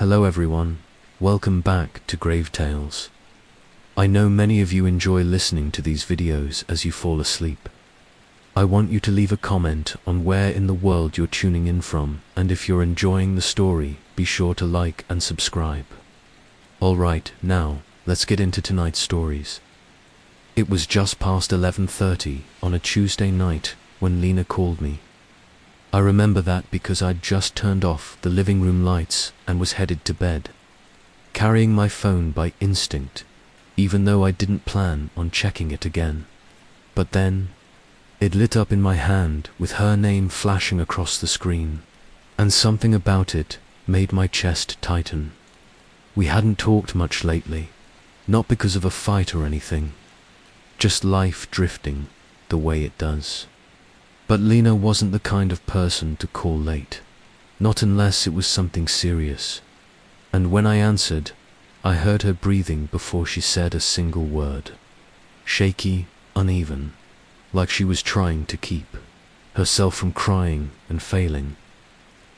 Hello everyone, welcome back to GraveTales. I know many of you enjoy listening to these videos as you fall asleep. I want you to leave a comment on where in the world you're tuning in from, and if you're enjoying the story, be sure to like and subscribe. Alright, now, let's get into tonight's stories. It was just past 11:30 on a Tuesday night when Lena called me. I remember that because I'd just turned off the living room lights and was headed to bed, carrying my phone by instinct, even though I didn't plan on checking it again. But then, it lit up in my hand with her name flashing across the screen, and something about it made my chest tighten. We hadn't talked much lately, not because of a fight or anything, just life drifting the way it does. But Lena wasn't the kind of person to call late, not unless it was something serious. And when I answered, I heard her breathing before she said a single word. Shaky, uneven, like she was trying to keep herself from crying and failing.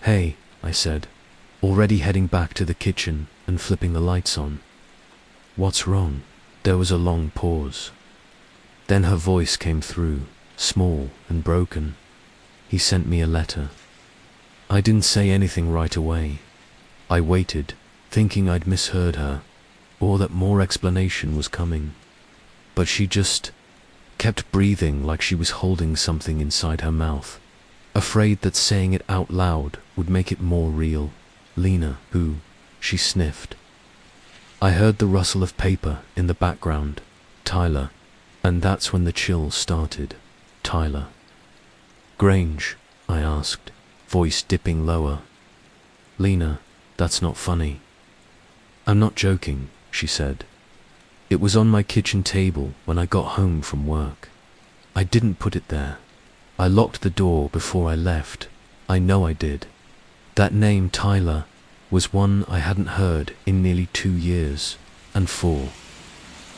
"Hey," I said, already heading back to the kitchen and flipping the lights on. "What's wrong?" There was a long pause. Then her voice came through, small and broken. "He sent me a letter." I didn't say anything right away. I waited, thinking I'd misheard her, or that more explanation was coming. But she just kept breathing like she was holding something inside her mouth, afraid that saying it out loud would make it more real. "Lena, who?" she sniffed. I heard the rustle of paper in the background. "Tyler." And that's when the chill started. "Tyler." "Grange?" I asked, voice dipping lower. "Lena, that's not funny." "I'm not joking," she said. "It was on my kitchen table when I got home from work. I didn't put it there. I locked the door before I left. I know I did. That name, Tyler, was one I hadn't heard in nearly 2 years, and for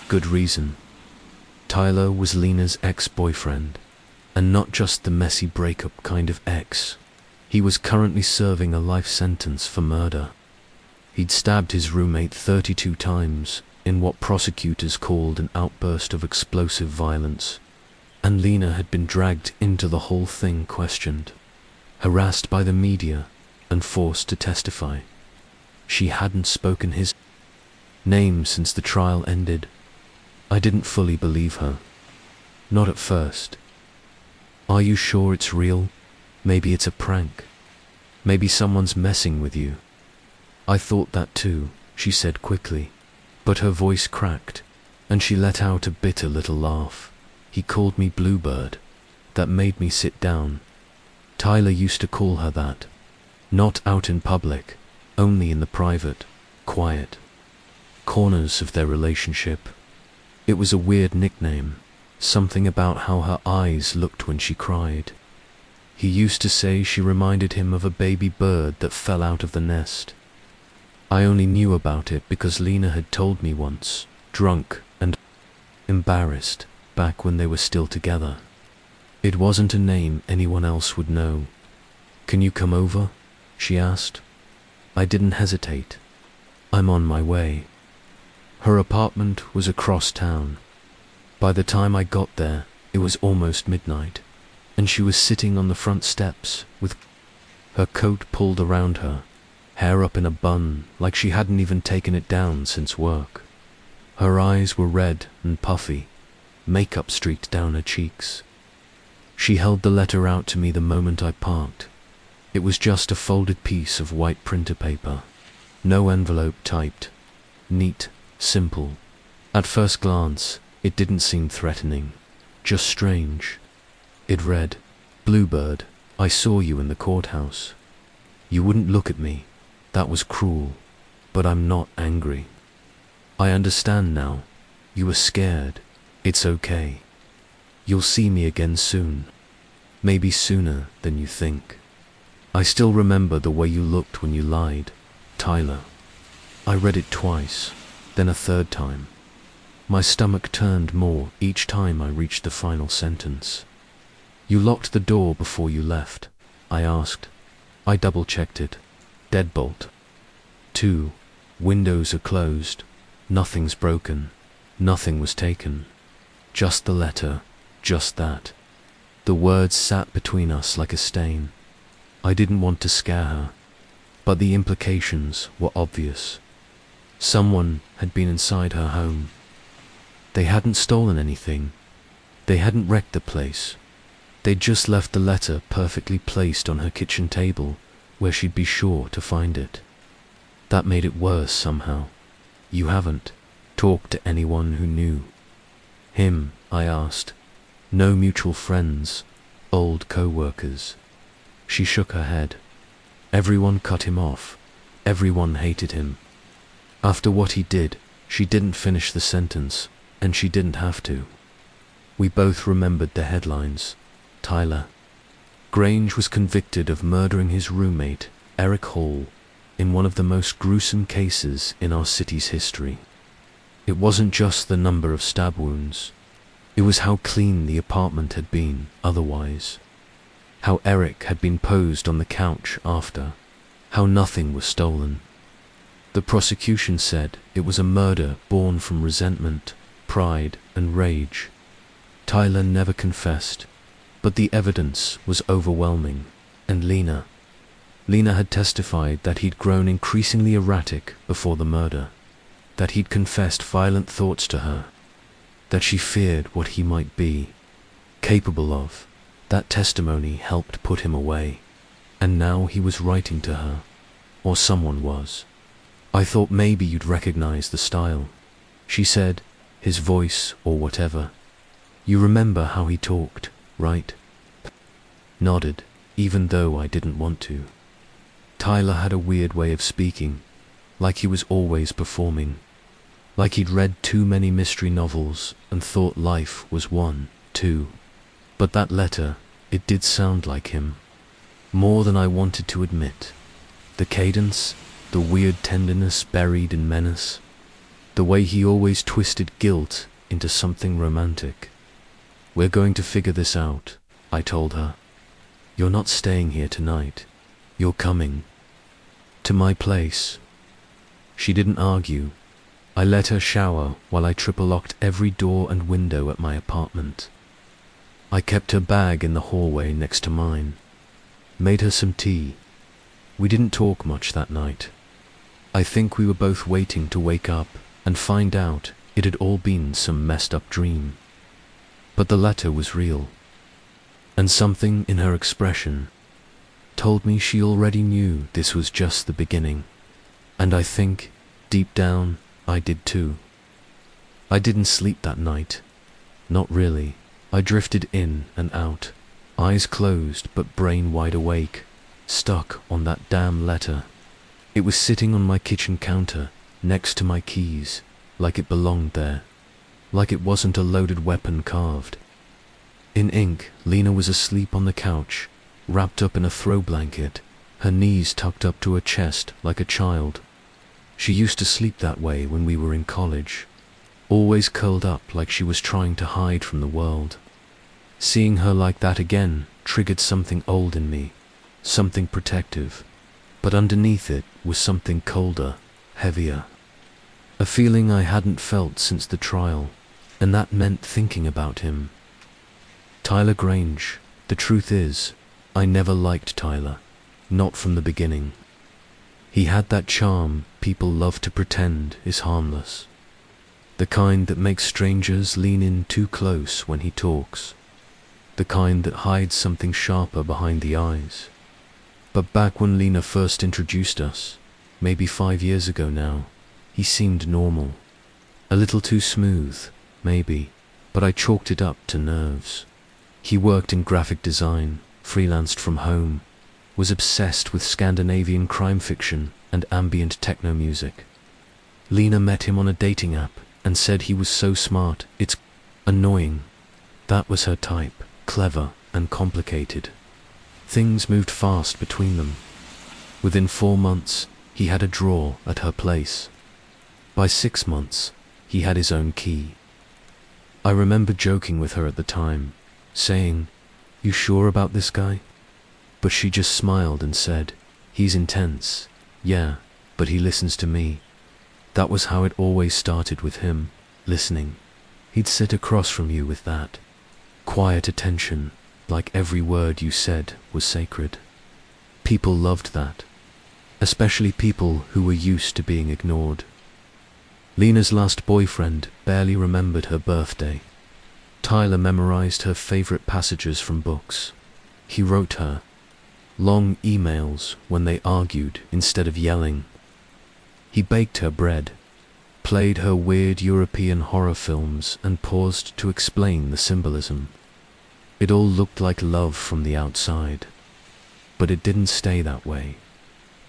good reason. Tyler was Lena's ex-boyfriend, and not just the messy breakup kind of ex. He was currently serving a life sentence for murder. He'd stabbed his roommate 32 times in what prosecutors called an outburst of explosive violence, and Lena had been dragged into the whole thing, questioned, harassed by the media, and forced to testify. She hadn't spoken his name since the trial ended. I didn't fully believe her. Not at first. "Are you sure it's real? Maybe it's a prank. Maybe someone's messing with you." "I thought that too," she said quickly, but her voice cracked, and she let out a bitter little laugh. "He called me Bluebird. That made me sit down." Tyler used to call her that. Not out in public, only in the private, quiet corners of their relationship. It was a weird nickname, something about how her eyes looked when she cried. He used to say she reminded him of a baby bird that fell out of the nest. I only knew about it because Lena had told me once, drunk and embarrassed, back when they were still together. It wasn't a name anyone else would know. "Can you come over?" she asked. I didn't hesitate. "I'm on my way." Her apartment was across town. By the time I got there, it was almost midnight, and she was sitting on the front steps with her coat pulled around her, hair up in a bun like she hadn't even taken it down since work. Her eyes were red and puffy, makeup streaked down her cheeks. She held the letter out to me the moment I parked. It was just a folded piece of white printer paper, no envelope typed, neat, simple. At first glance, it didn't seem threatening, just strange. It read, "Bluebird, I saw you in the courthouse. You wouldn't look at me. That was cruel. But I'm not angry. I understand now. You were scared. It's okay. You'll see me again soon. Maybe sooner than you think. I still remember the way you looked when you lied, Tyler." I read it twice, then a third time. My stomach turned more each time I reached the final sentence. "You locked the door before you left?" I asked. I double-checked it. Deadbolt. 2. Windows are closed. Nothing's broken. Nothing was taken. Just the letter. Just that. The words sat between us like a stain. I didn't want to scare her, but the implications were obvious. Someone had been inside her home. They hadn't stolen anything. They hadn't wrecked the place. They'd just left the letter perfectly placed on her kitchen table where she'd be sure to find it. That made it worse somehow. You haven't talked to anyone who knew him? I asked. No mutual friends, old co-workers. She shook her head. Everyone cut him off. Everyone hated him. After what he did, she didn't finish the sentence, and she didn't have to. We both remembered the headlines. Tyler Grange was convicted of murdering his roommate, Eric Hall, in one of the most gruesome cases in our city's history. It wasn't just the number of stab wounds. It was how clean the apartment had been otherwise. How Eric had been posed on the couch after. How nothing was stolen. The prosecution said it was a murder born from resentment, pride, and rage. Tyler never confessed, but the evidence was overwhelming, and Lena had testified that he'd grown increasingly erratic before the murder, that he'd confessed violent thoughts to her, that she feared what he might be capable of. That testimony helped put him away, and now he was writing to her, or someone was. I thought maybe you'd recognize the style, she said, his voice or whatever. You remember how he talked, right? Nodded, even though I didn't want to. Tyler had a weird way of speaking, like he was always performing, like he'd read too many mystery novels and thought life was one, too. But that letter, it did sound like him, more than I wanted to admit. The cadence, the weird tenderness buried in menace, the way he always twisted guilt into something romantic. We're going to figure this out, I told her. You're not staying here tonight. You're coming to my place. She didn't argue. I let her shower while I triple-locked every door and window at my apartment. I kept her bag in the hallway next to mine, made her some tea. We didn't talk much that night. I think we were both waiting to wake up and find out it had all been some messed up dream. But the letter was real, and something in her expression told me she already knew this was just the beginning. And I think, deep down, I did too. I didn't sleep that night. Not really. I drifted in and out, eyes closed but brain wide awake, stuck on that damn letter. It was sitting on my kitchen counter, next to my keys, like it belonged there, like it wasn't a loaded weapon carved. In ink, Lena was asleep on the couch, wrapped up in a throw blanket, her knees tucked up to her chest like a child. She used to sleep that way when we were in college, always curled up like she was trying to hide from the world. Seeing her like that again triggered something old in me, something protective, but underneath it was something colder, heavier. A feeling I hadn't felt since the trial, and that meant thinking about him. Tyler Grange. The truth is, I never liked Tyler, not from the beginning. He had that charm people love to pretend is harmless, the kind that makes strangers lean in too close when he talks, the kind that hides something sharper behind the eyes. But back when Lena first introduced us, maybe 5 years ago now, he seemed normal. A little too smooth, maybe, but I chalked it up to nerves. He worked in graphic design, freelanced from home, was obsessed with Scandinavian crime fiction and ambient techno music. Lena met him on a dating app and said he was so smart, it's annoying. That was her type, clever and complicated. Things moved fast between them. Within 4 months, he had a drawer at her place. By 6 months, he had his own key. I remember joking with her at the time, saying, "You sure about this guy?" But she just smiled and said, "He's intense. Yeah, but he listens to me. That was how it always started with him, listening. He'd sit across from you with that quiet attention, like every word you said was sacred. People loved that, especially people who were used to being ignored. Lena's last boyfriend barely remembered her birthday. Tyler memorized her favorite passages from books. He wrote her long emails when they argued instead of yelling. He baked her bread, played her weird European horror films, and paused to explain the symbolism. It all looked like love from the outside, but it didn't stay that way.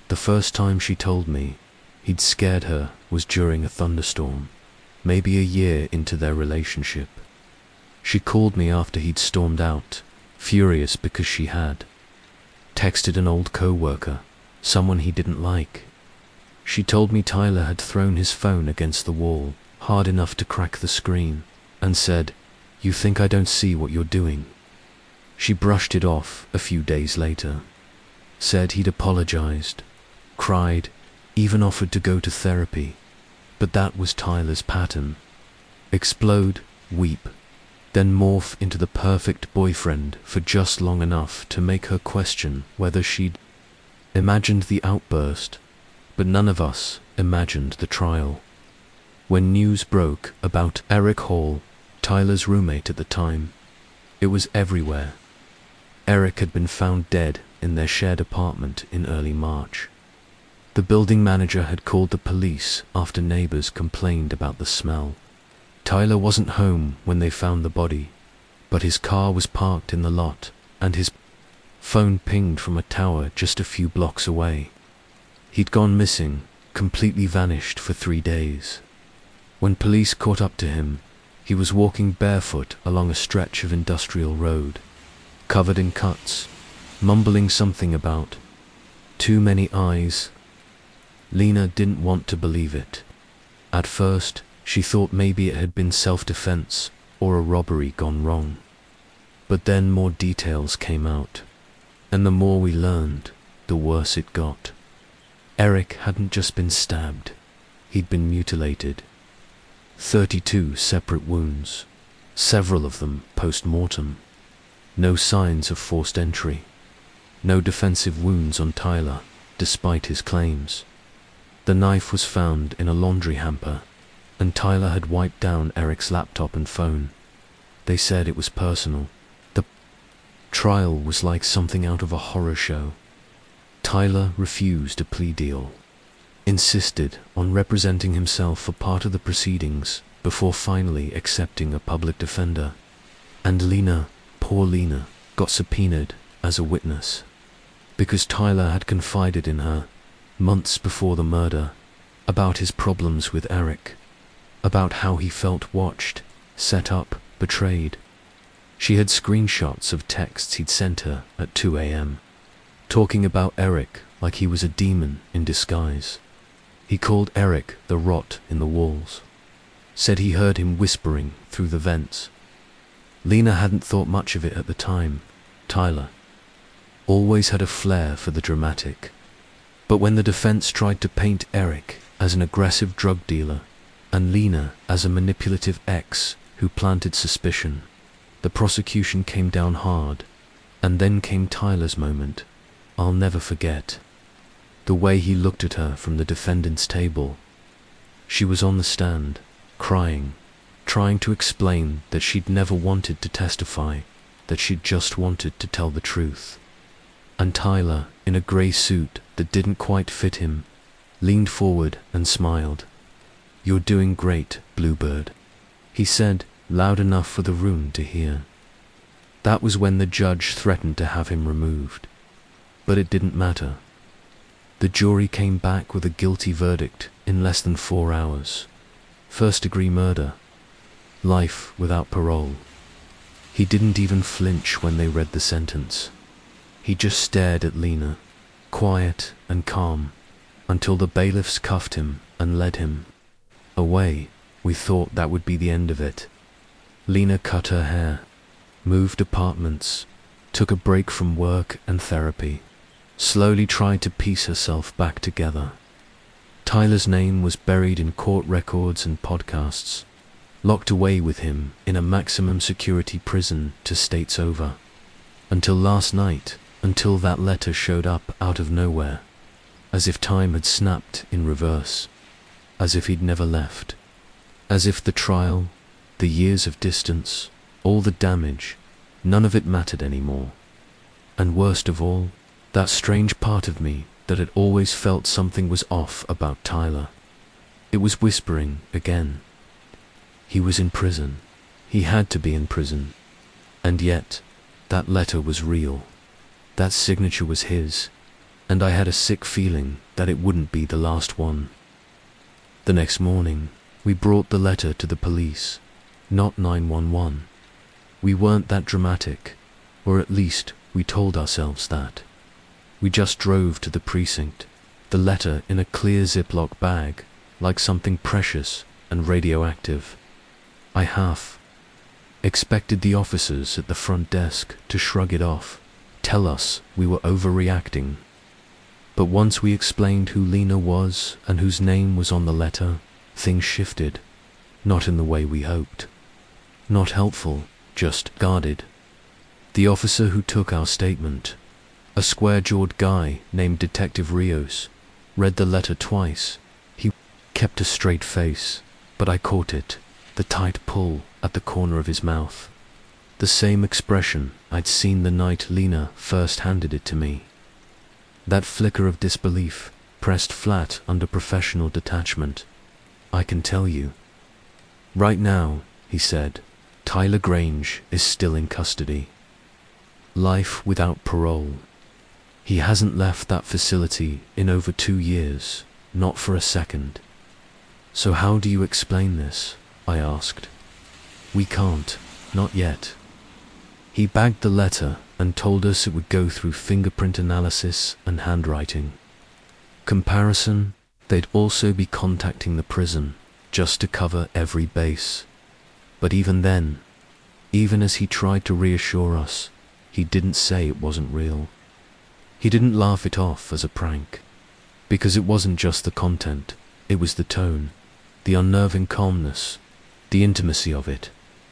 The first time she told me he'd scared her was during a thunderstorm, maybe a year into their relationship. She called me after he'd stormed out, furious because she had texted an old co-worker, someone he didn't like. She told me Tyler had thrown his phone against the wall, hard enough to crack the screen, and said, "You think I don't see what you're doing?" She brushed it off a few days later, said he'd apologized, cried, even offered to go to therapy. But that was Tyler's pattern. Explode, weep, then morph into the perfect boyfriend for just long enough to make her question whether she'd imagined the outburst, but none of us imagined the trial. When news broke about Eric Hall, Tyler's roommate at the time, it was everywhere. Eric had been found dead in their shared apartment in early March. The building manager had called the police after neighbors complained about the smell. Tyler wasn't home when they found the body, but his car was parked in the lot, and his phone pinged from a tower just a few blocks away. He'd gone missing, completely vanished for 3 days. When police caught up to him, he was walking barefoot along a stretch of industrial road, covered in cuts, mumbling something about too many eyes. Lena didn't want to believe it. At first, she thought maybe it had been self-defense or a robbery gone wrong. But then more details came out, and the more we learned, the worse it got. Eric hadn't just been stabbed, he'd been mutilated. 32 separate wounds, several of them post-mortem. No signs of forced entry. No defensive wounds on Tyler, despite his claims. The knife was found in a laundry hamper, and Tyler had wiped down Eric's laptop and phone. They said it was personal. The trial was like something out of a horror show. Tyler refused a plea deal, insisted on representing himself for part of the proceedings before finally accepting a public defender. And Lena, poor Lena, got subpoenaed as a witness, because Tyler had confided in her, months before the murder, about his problems with Eric, about how he felt watched, set up, betrayed. She had screenshots of texts he'd sent her at 2 a.m., talking about Eric like he was a demon in disguise. He called Eric the rot in the walls, said he heard him whispering through the vents. Lena hadn't thought much of it at the time. Tyler always had a flair for the dramatic. But when the defense tried to paint Eric as an aggressive drug dealer and Lena as a manipulative ex who planted suspicion, the prosecution came down hard. And then came Tyler's moment. I'll never forget the way he looked at her from the defendant's table. She was on the stand, crying, trying to explain that she'd never wanted to testify, that she'd just wanted to tell the truth. And Tyler, in a grey suit that didn't quite fit him, leaned forward and smiled. "You're doing great, Bluebird," he said, loud enough for the room to hear. That was when the judge threatened to have him removed. But it didn't matter. The jury came back with a guilty verdict in less than 4 hours. First-degree murder. Life without parole. He didn't even flinch when they read the sentence. He just stared at Lena, quiet and calm, until the bailiffs cuffed him and led him away. We thought that would be the end of it. Lena cut her hair, moved apartments, took a break from work and therapy, slowly tried to piece herself back together. Tyler's name was buried in court records and podcasts, locked away with him in a maximum security prison to states over. Until last night, until that letter showed up out of nowhere, as if time had snapped in reverse, as if he'd never left, as if the trial, the years of distance, all the damage, none of it mattered anymore. And worst of all, that strange part of me that had always felt something was off about Tyler. It was whispering again. He was in prison. He had to be in prison. And yet, that letter was real. That signature was his, and I had a sick feeling that it wouldn't be the last one. The next morning, we brought the letter to the police, not 911. We weren't that dramatic, or at least we told ourselves that. We just drove to the precinct, the letter in a clear Ziploc bag, like something precious and radioactive. I half expected the officers at the front desk to shrug it off, tell us we were overreacting. But once we explained who Lena was and whose name was on the letter, things shifted, not in the way we hoped. Not helpful, just guarded. The officer who took our statement, a square-jawed guy named Detective Rios, read the letter twice. He kept a straight face, but I caught it, the tight pull at the corner of his mouth. The same expression I'd seen the night Lena first handed it to me. That flicker of disbelief pressed flat under professional detachment. I can tell you. Right now, he said, Tyler Grange is still in custody. Life without parole. He hasn't left that facility in over 2 years, not for a second. So how do you explain this? I asked. We can't, not yet. He bagged the letter and told us it would go through fingerprint analysis and handwriting. Comparison, they'd also be contacting the prison, just to cover every base. But even then, even as he tried to reassure us, he didn't say it wasn't real. He didn't laugh it off as a prank, because it wasn't just the content, it was the tone, the unnerving calmness, the intimacy of it,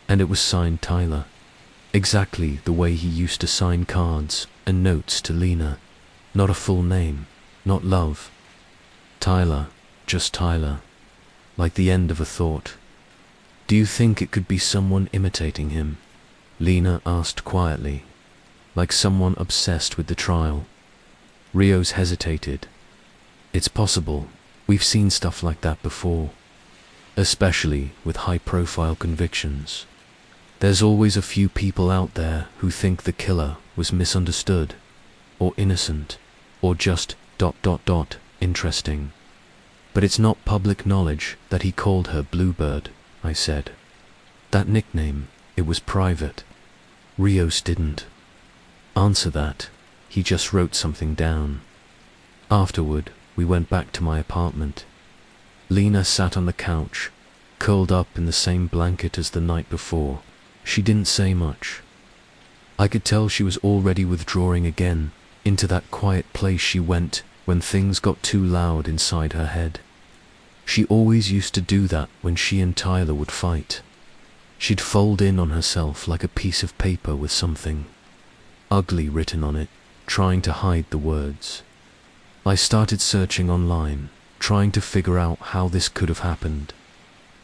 and it was signed Tyler, exactly the way he used to sign cards and notes to Lena, not a full name, not love. Tyler, just Tyler, like the end of a thought. Do you think it could be someone imitating him? Lena asked quietly, like someone obsessed with the trial. Rios hesitated. It's possible. We've seen stuff like that before, especially with high-profile convictions. There's always a few people out there who think the killer was misunderstood, or innocent, or just ... interesting. But it's not public knowledge that he called her Bluebird, I said. That nickname, it was private. Rios didn't answer that. He just wrote something down. Afterward, we went back to my apartment. Lena sat on the couch, curled up in the same blanket as the night before. She didn't say much. I could tell she was already withdrawing again into that quiet place she went when things got too loud inside her head. She always used to do that when she and Tyler would fight. She'd fold in on herself like a piece of paper with something ugly written on it, trying to hide the words. I started searching online, trying to figure out how this could have happened.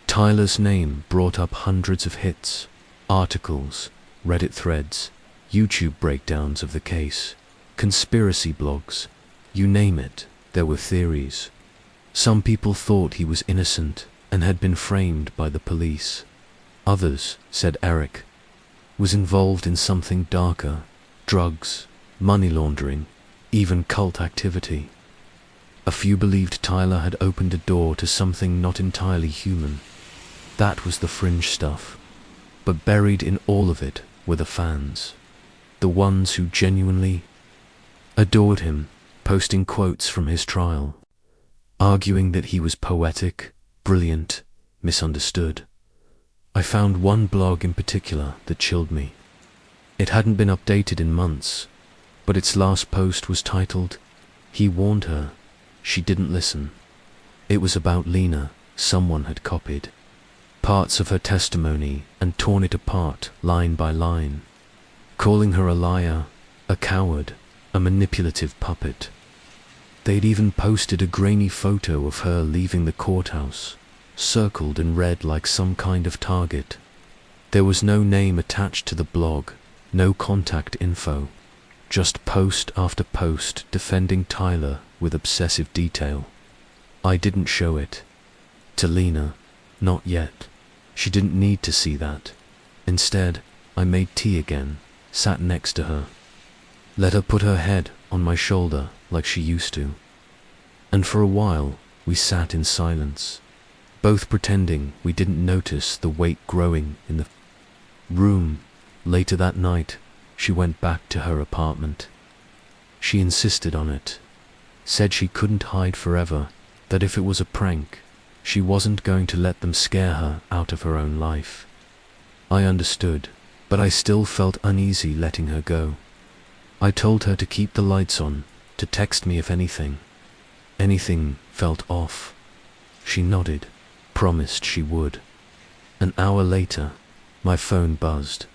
Tyler's name brought up hundreds of hits, articles, Reddit threads, YouTube breakdowns of the case, conspiracy blogs, you name it, there were theories. Some people thought he was innocent and had been framed by the police. Others, said Eric, was involved in something darker, drugs, money laundering, even cult activity. A few believed Tyler had opened a door to something not entirely human. That was the fringe stuff. But buried in all of it were the fans. The ones who genuinely adored him, posting quotes from his trial, arguing that he was poetic, brilliant, misunderstood. I found one blog in particular that chilled me. It hadn't been updated in months, but its last post was titled, "He warned her, she didn't listen." It was about Lena. Someone had copied parts of her testimony and torn it apart line by line, calling her a liar, a coward, a manipulative puppet. They'd even posted a grainy photo of her leaving the courthouse, circled in red like some kind of target. There was no name attached to the blog, no contact info, just post after post defending Tyler with obsessive detail. I didn't show it to Lena, not yet. She didn't need to see that. Instead, I made tea again, sat next to her, let her put her head on my shoulder like she used to. And for a while, we sat in silence, both pretending we didn't notice the weight growing in the room. Later that night, she went back to her apartment. She insisted on it, said she couldn't hide forever, that if it was a prank, she wasn't going to let them scare her out of her own life. I understood, but I still felt uneasy letting her go. I told her to keep the lights on, to text me if anything felt off. She nodded, promised she would. An hour later, my phone buzzed.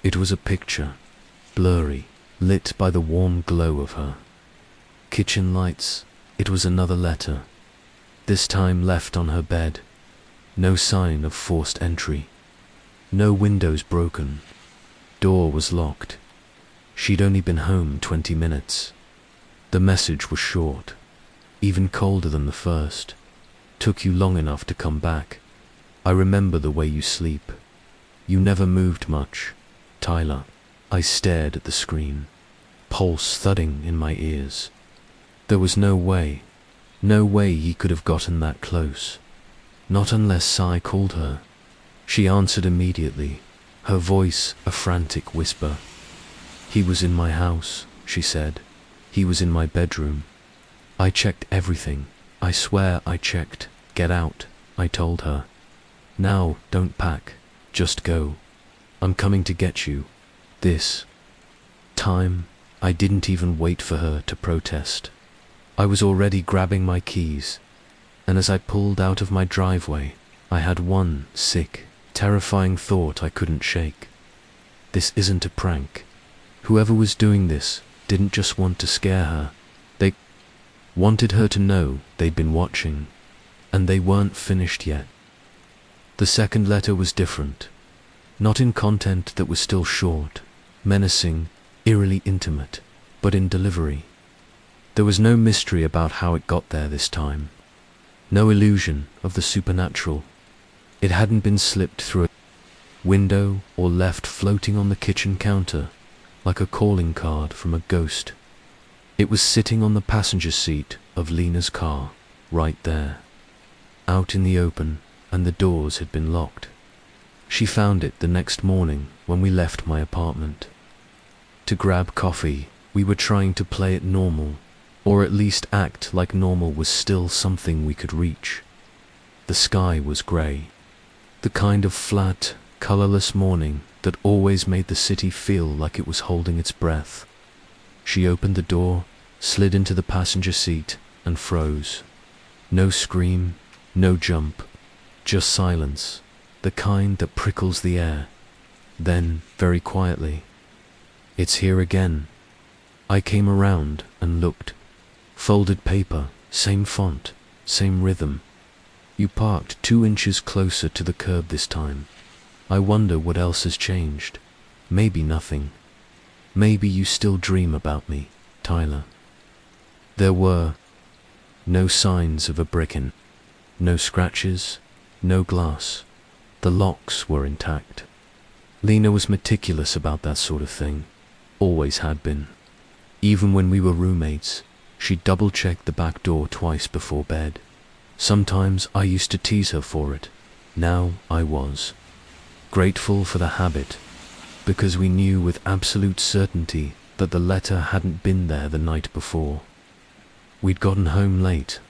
It was a picture, blurry, lit by the warm glow of her kitchen lights. It was another letter, this time left on her bed. No sign of forced entry. No windows broken. Door was locked. She'd only been home 20 minutes. The message was short, even colder than the first. Took you long enough to come back. I remember the way you sleep. You never moved much, Tyler. I stared at the screen, pulse thudding in my ears. There was no way he could have gotten that close. Not unless Sai called her. She answered immediately, her voice a frantic whisper. He was in my house, she said. He was in my bedroom. I checked everything. I swear I checked. Get out, I told her. Now, don't pack. Just go. I'm coming to get you. This time, I didn't even wait for her to protest. I was already grabbing my keys, and as I pulled out of my driveway, I had one sick, terrifying thought I couldn't shake. This isn't a prank. Whoever was doing this didn't just want to scare her. They wanted her to know they'd been watching, and they weren't finished yet. The second letter was different. Not in content that was still short, menacing, eerily intimate, but in delivery. There was no mystery about how it got there this time. No illusion of the supernatural. It hadn't been slipped through a window or left floating on the kitchen counter like a calling card from a ghost. It was sitting on the passenger seat of Lena's car, right there, out in the open, and the doors had been locked. She found it the next morning when we left my apartment. To grab coffee, we were trying to play it normal, or at least act like normal was still something we could reach. The sky was grey, the kind of flat, colourless morning that always made the city feel like it was holding its breath. She opened the door, slid into the passenger seat, and froze. No scream, no jump, just silence, the kind that prickles the air. Then, very quietly, "It's here again." I came around and looked. Folded paper, same font, same rhythm. You parked 2 inches closer to the curb this time. I wonder what else has changed. Maybe nothing. Maybe you still dream about me, Tyler. There were no signs of a break-in, no scratches, no glass. The locks were intact. Lena was meticulous about that sort of thing. Always had been. Even when we were roommates, she double-checked the back door twice before bed. Sometimes I used to tease her for it. Now I was grateful for the habit, because we knew with absolute certainty that the letter hadn't been there the night before. We'd gotten home late.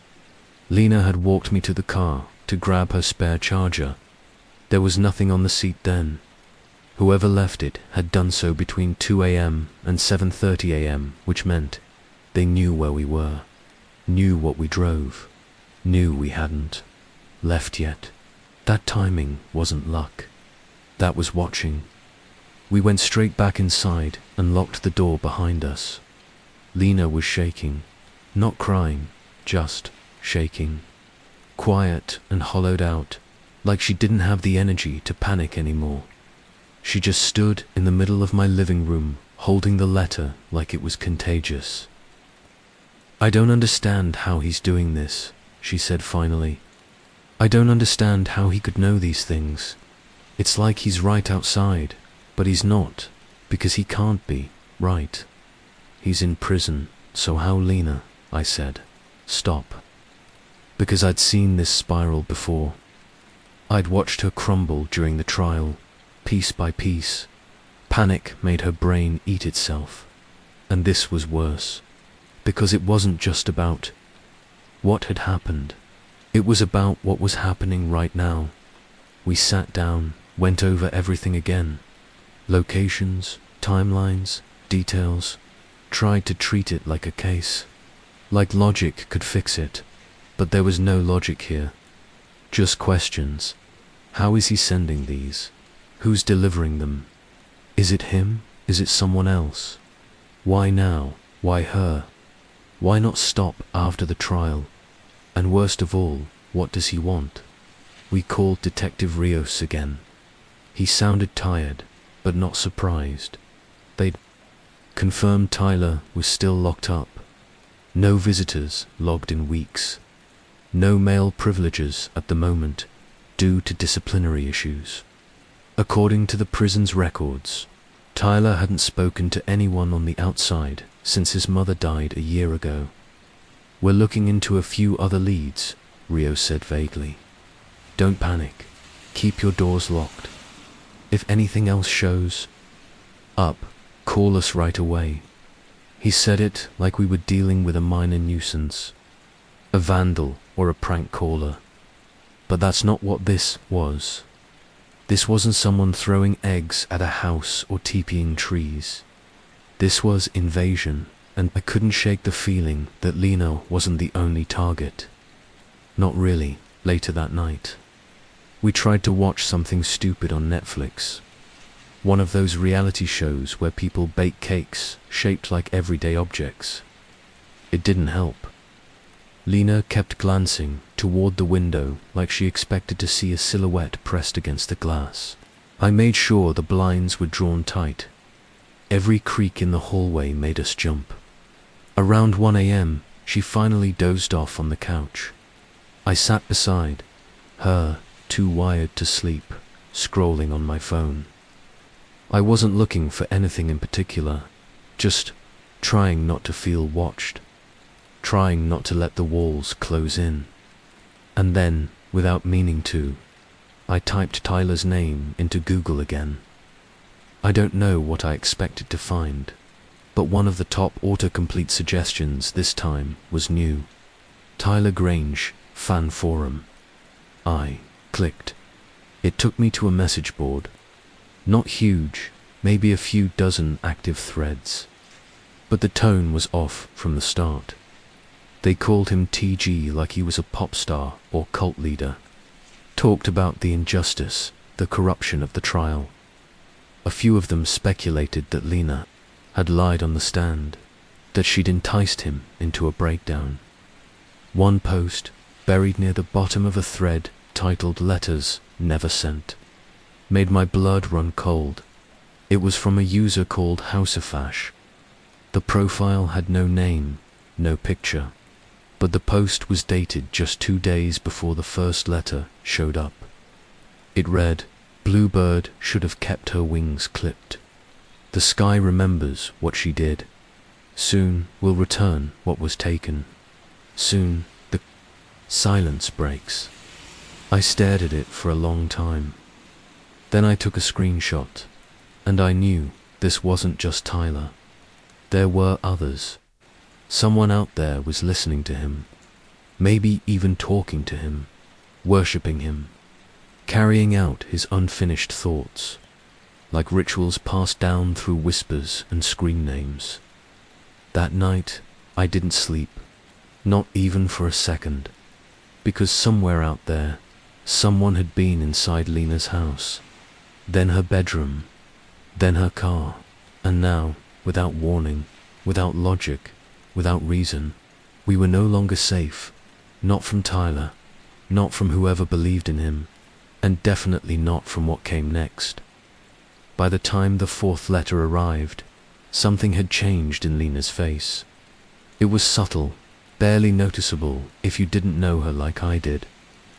Lena had walked me to the car to grab her spare charger. There was nothing on the seat then. Whoever left it had done so between 2 a.m. and 7:30 a.m., which meant they knew where we were, knew what we drove. Knew we hadn't left yet. That timing wasn't luck. That was watching. We went straight back inside and locked the door behind us. Lena was shaking. Not crying, just shaking. Quiet and hollowed out, like she didn't have the energy to panic anymore. She just stood in the middle of my living room, holding the letter like it was contagious. "I don't understand how he's doing this," she said finally. "I don't understand how he could know these things. It's like he's right outside, but he's not, because he can't be, right? He's in prison, so how, Lena?" I said. "Stop." Because I'd seen this spiral before. I'd watched her crumble during the trial, piece by piece. Panic made her brain eat itself. And this was worse, because it wasn't just about what had happened. It was about what was happening right now. We sat down, went over everything again. Locations, timelines, details. Tried to treat it like a case. Like logic could fix it. But there was no logic here. Just questions. How is he sending these? Who's delivering them? Is it him? Is it someone else? Why now? Why her? Why not stop after the trial? And worst of all, what does he want? We called Detective Rios again. He sounded tired, but not surprised. They'd confirmed Tyler was still locked up. No visitors logged in weeks. No male privileges at the moment, due to disciplinary issues. According to the prison's records, Tyler hadn't spoken to anyone on the outside since his mother died a year ago. "We're looking into a few other leads," Rio said vaguely. "Don't panic. Keep your doors locked. If anything else shows up, call us right away." He said it like we were dealing with a minor nuisance, a vandal or a prank caller. But that's not what this was. This wasn't someone throwing eggs at a house or teepeeing trees. This was invasion, and I couldn't shake the feeling that Lena wasn't the only target. Not really. Later that night, we tried to watch something stupid on Netflix. One of those reality shows where people bake cakes shaped like everyday objects. It didn't help. Lena kept glancing toward the window like she expected to see a silhouette pressed against the glass. I made sure the blinds were drawn tight. Every creak in the hallway made us jump. Around 1 a.m., she finally dozed off on the couch. I sat beside her, too wired to sleep, scrolling on my phone. I wasn't looking for anything in particular, just trying not to feel watched. Trying not to let the walls close in. And then, without meaning to, I typed Tyler's name into Google again. I don't know what I expected to find, but one of the top autocomplete suggestions this time was new. Tyler Grange, fan forum. I clicked. It took me to a message board. Not huge, maybe a few dozen active threads. But the tone was off from the start. They called him TG like he was a pop star or cult leader. Talked about the injustice, the corruption of the trial. A few of them speculated that Lena had lied on the stand, that she'd enticed him into a breakdown. One post, buried near the bottom of a thread titled "Letters Never Sent," made my blood run cold. It was from a user called Houseafash. The profile had no name, no picture. But the post was dated just 2 days before the first letter showed up. It read, "Bluebird should have kept her wings clipped. The sky remembers what she did. Soon will return what was taken. Soon the silence breaks." I stared at it for a long time. Then I took a screenshot, and I knew this wasn't just Tyler. There were others. Someone out there was listening to him, maybe even talking to him, worshipping him, carrying out his unfinished thoughts, like rituals passed down through whispers and screen names. That night, I didn't sleep, not even for a second. because somewhere out there, someone had been inside Lena's house, then her bedroom, then her car, and now, without warning, without logic, without reason, we were no longer safe, not from Tyler, not from whoever believed in him, and definitely not from what came next. By the time the fourth letter arrived, something had changed in Lena's face. It was subtle, barely noticeable if you didn't know her like I did,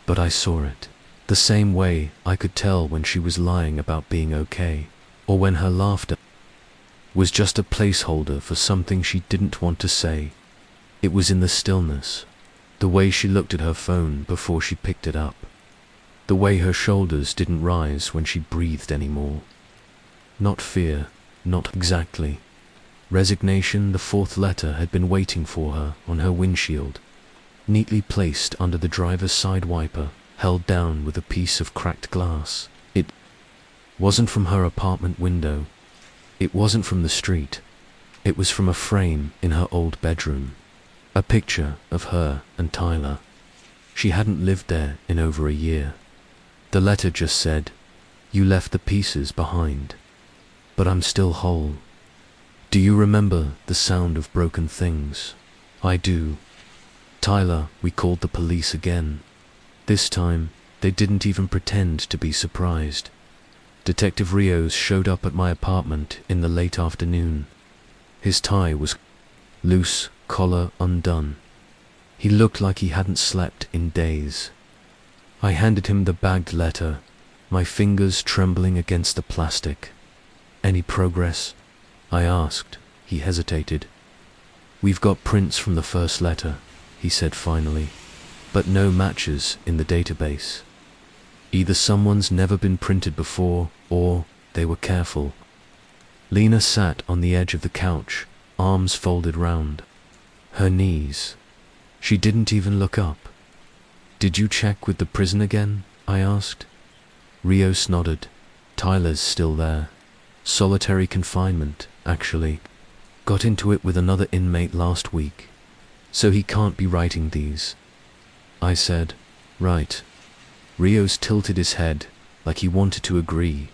but I saw it. The same way I could tell when she was lying about being okay, or when her laughter was just a placeholder for something she didn't want to say. It was in the stillness, the way she looked at her phone before she picked it up, the way her shoulders didn't rise when she breathed anymore. Not fear, not exactly. Resignation. The fourth letter had been waiting for her on her windshield, neatly placed under the driver's side wiper, held down with a piece of cracked glass. It wasn't from her apartment window. It wasn't from the street. It was from a frame in her old bedroom. A picture of her and Tyler. She hadn't lived there in over a year. The letter just said, "You left the pieces behind, but I'm still whole. Do you remember the sound of broken things?" "I do." "Tyler, we called the police again. This time, they didn't even pretend to be surprised. Detective Rios showed up at my apartment in the late afternoon. His tie was loose, collar undone. He looked like he hadn't slept in days. I handed him the bagged letter, my fingers trembling against the plastic. "Any progress?" I asked. He hesitated. "We've got prints from the first letter," he said finally, "but no matches in the database. Either someone's never been printed before, or they were careful." Lena sat on the edge of the couch, arms folded round her knees. She didn't even look up. "Did you check with the prison again?" I asked. Rios nodded. "Tyler's still there. Solitary confinement, actually. Got into it with another inmate last week. So he can't be writing these." I said, "Right." Rios tilted his head like he wanted to agree,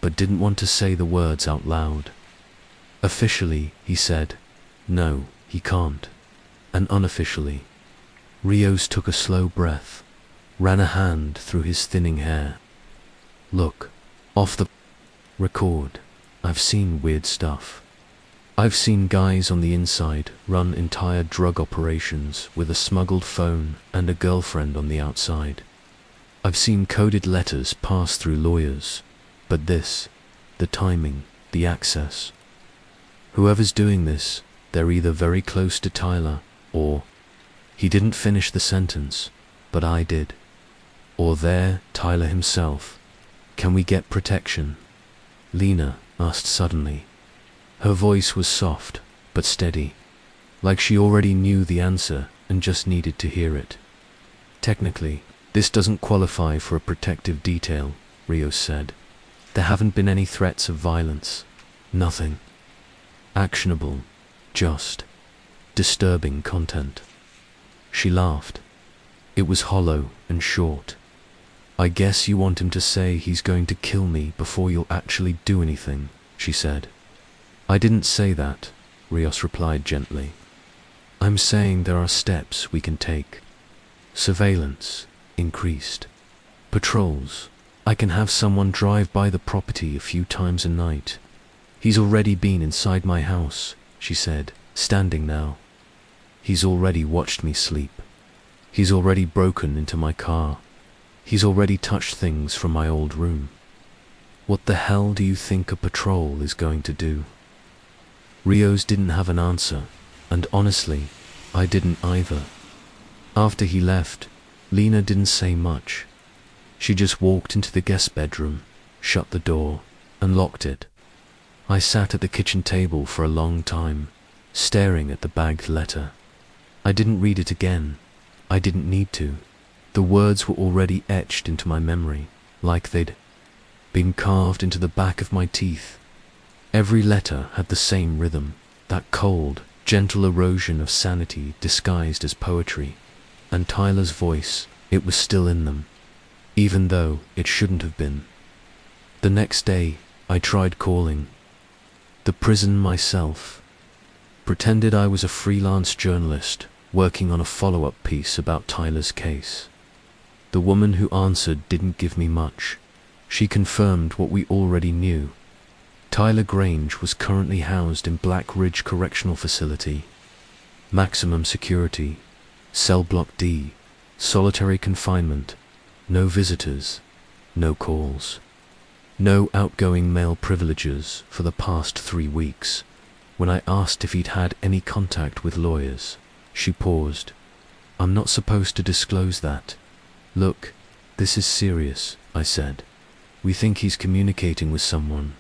but didn't want to say the words out loud. "Officially," he said, "no, he can't." And unofficially. Rios took a slow breath, ran a hand through his thinning hair. "Look, off the record, I've seen weird stuff. I've seen guys on the inside run entire drug operations with a smuggled phone and a girlfriend on the outside. I've seen coded letters pass through lawyers, but this, the timing, the access. Whoever's doing this, they're either very close to Tyler, or..." He didn't finish the sentence, but I did. "Or they're Tyler himself. Can we get protection?" Lena asked suddenly. Her voice was soft, but steady, like she already knew the answer and just needed to hear it. "Technically, this doesn't qualify for a protective detail," Rios said. "There haven't been any threats of violence. Nothing actionable, just disturbing content." She laughed. It was hollow and short. "I guess you want him to say he's going to kill me before you'll actually do anything," she said. "I didn't say that," Rios replied gently. "I'm saying there are steps we can take. Surveillance, increased. Patrols. I can have someone drive by the property a few times a night. He's already been inside my house," she said, standing now. "He's already watched me sleep. He's already broken into my car. He's already touched things from my old room. What the hell do you think a patrol is going to do?" Rios didn't have an answer, and honestly, I didn't either. After he left, Lena didn't say much. She just walked into the guest bedroom, shut the door, and locked it. I sat at the kitchen table for a long time, staring at the bagged letter. I didn't read it again. I didn't need to. The words were already etched into my memory, like they'd been carved into the back of my teeth. Every letter had the same rhythm, that cold, gentle erosion of sanity disguised as poetry, and Tyler's voice, It was still in them, even though it shouldn't have been. The next day, I tried calling the prison myself. Pretended I was a freelance journalist working on a follow-up piece about Tyler's case. The woman who answered didn't give me much. She confirmed what we already knew. Tyler Grange was currently housed in Black Ridge Correctional Facility. Maximum security, cell block D, solitary confinement, no visitors, no calls, no outgoing mail privileges for the past 3 weeks. When I asked if he'd had any contact with lawyers, she paused. "I'm not supposed to disclose that." "Look, this is serious," I said. "We think he's communicating with someone.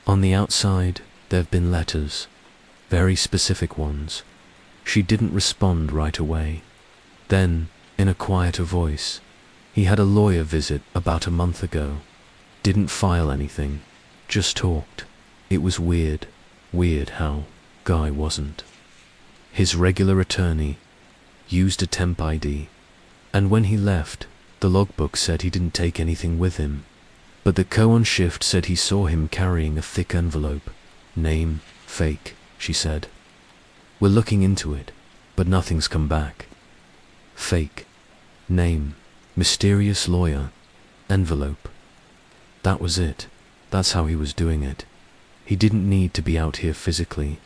On the outside, there've been letters, very specific ones." She didn't respond right away. Then, in a quieter voice, "He had a lawyer visit about a month ago. Didn't file anything, just talked. It was weird how Guy wasn't. His regular attorney used a temp ID, and when he left, the logbook said he didn't take anything with him. But the co on shift said he saw him carrying a thick envelope. Name, fake," she said. "We're looking into it, but nothing's come back." Fake, name, mysterious lawyer, envelope. That was it. That's how he was doing it. He didn't need to be out here physically.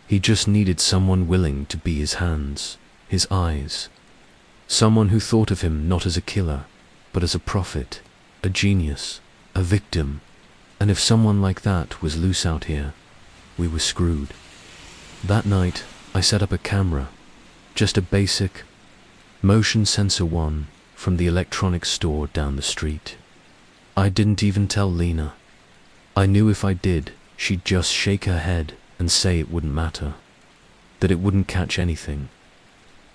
He just needed someone willing to be his hands, his eyes. Someone who thought of him not as a killer, but as a prophet, a genius, a victim. And if someone like that was loose out here, we were screwed. That night, I set up a camera, just a basic motion sensor one from the electronics store down the street. I didn't even tell Lena. I knew if I did, she'd just shake her head and say it wouldn't matter, that it wouldn't catch anything,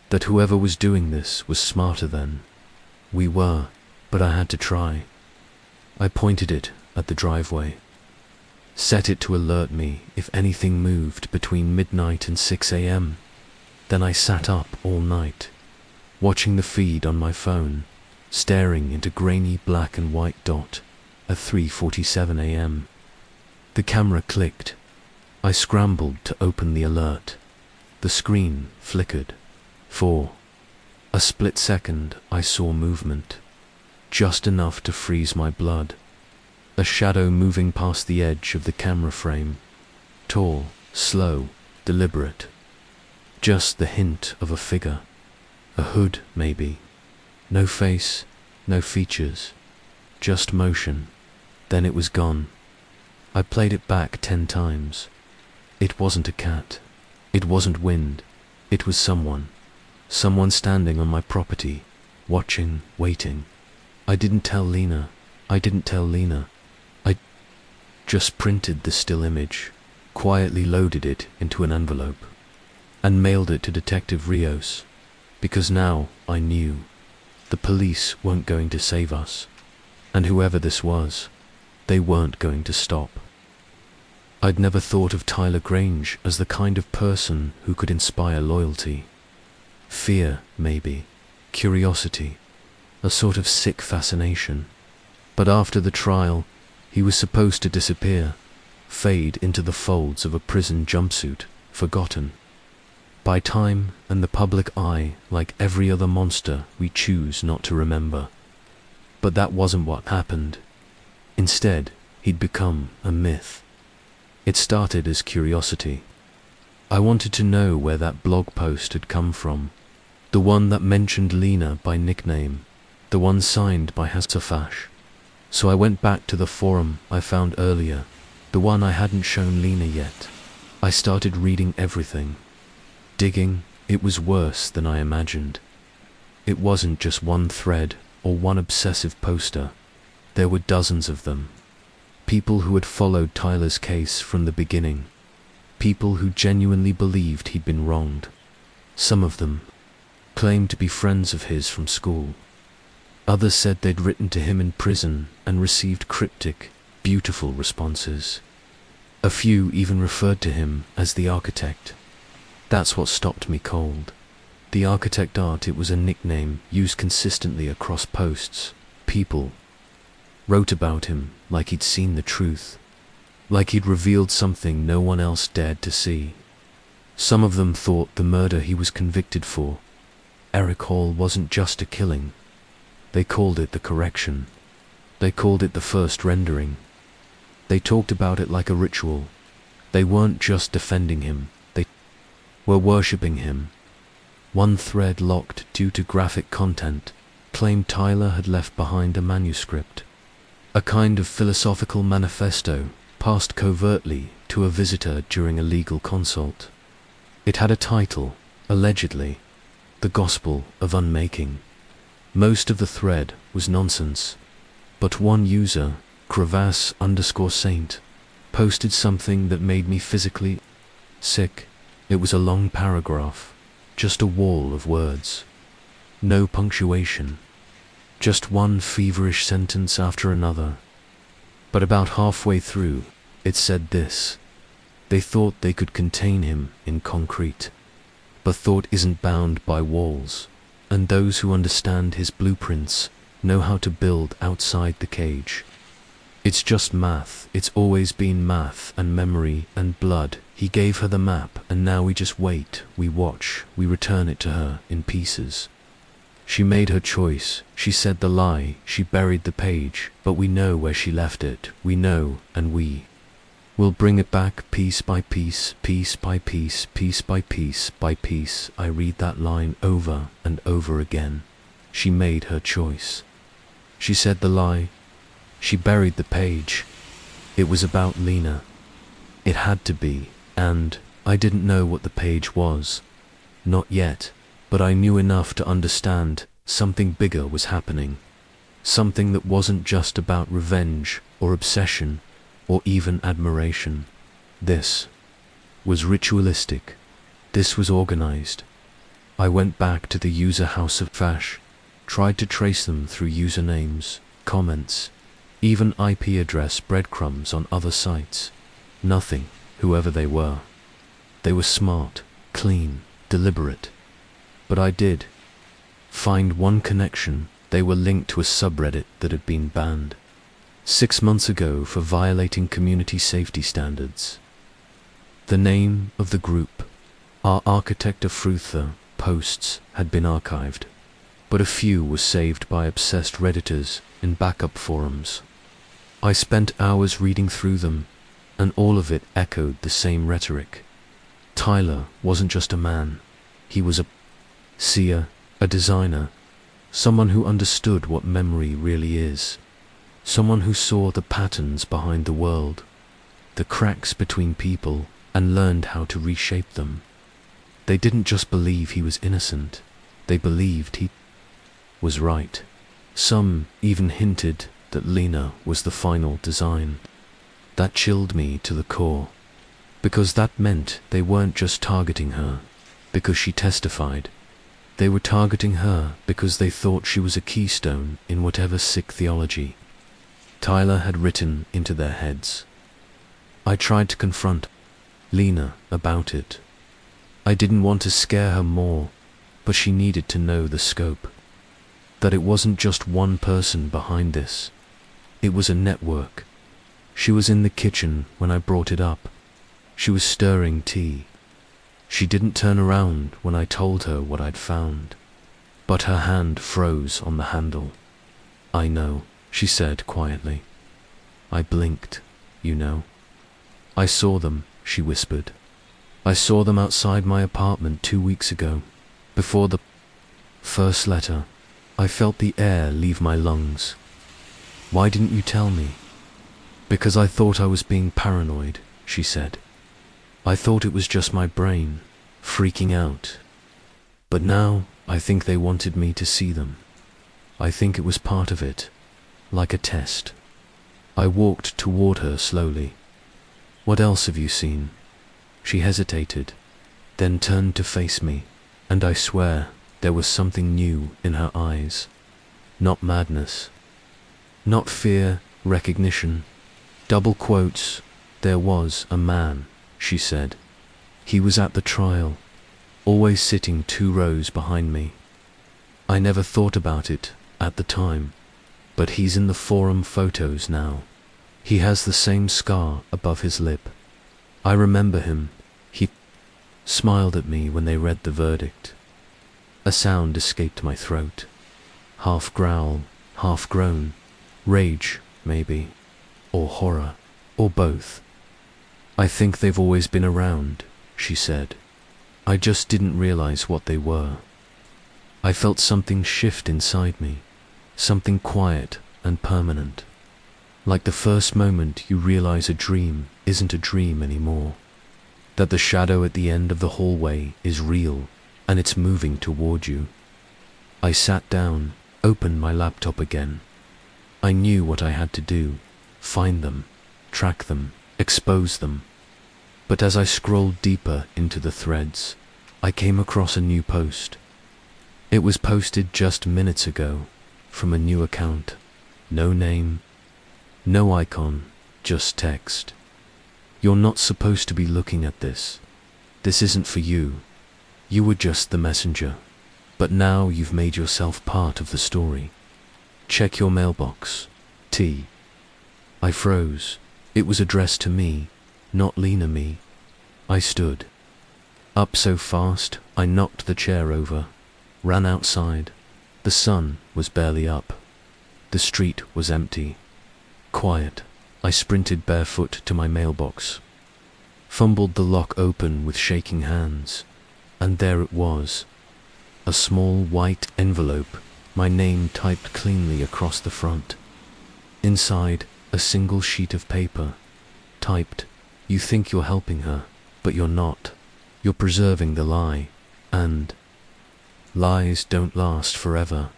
that whoever was doing this was smarter than we were, but I had to try. I pointed it at the driveway, set it to alert me if anything moved between midnight and 6 a.m. Then I sat up all night, watching the feed on my phone, staring into grainy black and white dot at 3:47 a.m. The camera clicked. I scrambled to open the alert. The screen flickered. For a split second, I saw movement, just enough to freeze my blood. A shadow moving past the edge of the camera frame. Tall, slow, deliberate. Just the hint of a figure. A hood, maybe. No face, no features. Just motion. Then it was gone. I played it back 10 times. It wasn't a cat. It wasn't wind. It was someone. Someone standing on my property, watching, waiting. I didn't tell Lena. I just printed the still image, quietly loaded it into an envelope, and mailed it to Detective Rios, because now I knew the police weren't going to save us, and whoever this was, they weren't going to stop. I'd never thought of Tyler Grange as the kind of person who could inspire loyalty. Fear, maybe. Curiosity. A sort of sick fascination. But after the trial, he was supposed to disappear, fade into the folds of a prison jumpsuit, forgotten. By time and the public eye, like every other monster we choose not to remember. But that wasn't what happened. Instead, he'd become a myth. It started as curiosity. I wanted to know where that blog post had come from. The one that mentioned Lena by nickname. The one signed by Hasafash. So I went back to the forum I found earlier. The one I hadn't shown Lena yet. I started reading everything. Digging. It was worse than I imagined. It wasn't just one thread or one obsessive poster. There were dozens of them. People who had followed Tyler's case from the beginning. People who genuinely believed he'd been wronged. Some of them claimed to be friends of his from school. Others said they'd written to him in prison and received cryptic, beautiful responses. A few even referred to him as the architect. That's what stopped me cold. The architect art, it was a nickname used consistently across posts. People wrote about him like he'd seen the truth, like he'd revealed something no one else dared to see. Some of them thought the murder he was convicted for, Eric Hall, wasn't just a killing. They called it the correction. They called it the first rendering. They talked about it like a ritual. They weren't just defending him, they were worshipping him. One thread, locked due to graphic content, claimed Tyler had left behind a manuscript, a kind of philosophical manifesto passed covertly to a visitor during a legal consult. It had a title, allegedly, The Gospel of Unmaking. Most of the thread was nonsense, but one user, crevasse_saint, posted something that made me physically sick. It was a long paragraph, just a wall of words. No punctuation, just one feverish sentence after another. But about halfway through, it said this: they thought they could contain him in concrete, but thought isn't bound by walls, and those who understand his blueprints know how to build outside the cage. It's just math, it's always been math and memory and blood. He gave her the map, and now we just wait, we watch, we return it to her in pieces. She made her choice, she said the lie, she buried the page, but we know where she left it, we know, and we will bring it back piece by piece, piece by piece, piece by piece by piece. I read that line over and over again. She made her choice. She said the lie. She buried the page. It was about Lena. It had to be, and I didn't know what the page was. Not yet, but I knew enough to understand something bigger was happening. Something that wasn't just about revenge or obsession or even admiration. This was ritualistic. This was organized. I went back to the user House of Fash, tried to trace them through usernames, comments, even IP address breadcrumbs on other sites. Nothing, whoever they were. They were smart, clean, deliberate. But I did find one connection. They were linked to a subreddit that had been banned 6 months ago for violating community safety standards. The name of the group, Our Architect of Fruther, posts had been archived, but a few were saved by obsessed Redditors in backup forums. I spent hours reading through them, and all of it echoed the same rhetoric. Tyler wasn't just a man. He was a seer, a designer, someone who understood what memory really is, someone who saw the patterns behind the world, the cracks between people, and learned how to reshape them. They didn't just believe he was innocent, they believed he was right. Some even hinted that Lena was the final design. That chilled me to the core, because that meant they weren't just targeting her because she testified. They were targeting her because they thought she was a keystone in whatever sick theology Tyler had written into their heads. I tried to confront Lena about it. I didn't want to scare her more, but she needed to know the scope. That it wasn't just one person behind this. It was a network. She was in the kitchen when I brought it up. She was stirring tea. She didn't turn around when I told her what I'd found, but her hand froze on the handle. I know, she said quietly. I blinked, you know. I saw them, she whispered. I saw them outside my apartment 2 weeks ago, before the first letter. I felt the air leave my lungs. Why didn't you tell me? Because I thought I was being paranoid, she said. I thought it was just my brain, freaking out. But now, I think they wanted me to see them. I think it was part of it, like a test. I walked toward her slowly. What else have you seen? She hesitated, then turned to face me, and I swear there was something new in her eyes. Not madness. Not fear, recognition. Double quotes. There was a man, she said. He was at the trial. always sitting 2 rows behind me. I never thought about it at the time, but he's in the forum photos now. He has the same scar above his lip. I remember him. He smiled at me when they read the verdict. A sound escaped my throat. Half growl, half groan. Rage, maybe. Or horror. Or both. I think they've always been around, she said. I just didn't realize what they were. I felt something shift inside me. Something quiet and permanent. Like the first moment you realize a dream isn't a dream anymore. That the shadow at the end of the hallway is real and it's moving toward you. I sat down, opened my laptop again. I knew what I had to do. Find them, track them, expose them. But as I scrolled deeper into the threads, I came across a new post. It was posted just minutes ago, from a new account. No name, no icon, just text. You're not supposed to be looking at this. This isn't for you. You were just the messenger. But now you've made yourself part of the story. Check your mailbox. T. I froze. It was addressed to me, not Lena me. I stood up so fast I knocked the chair over, ran outside. The sun was barely up. The street was empty. Quiet. I sprinted barefoot to my mailbox. Fumbled the lock open with shaking hands. And there it was. A small white envelope, my name typed cleanly across the front. Inside, a single sheet of paper. Typed, "You think you're helping her, but you're not. You're preserving the lie. And lies don't last forever."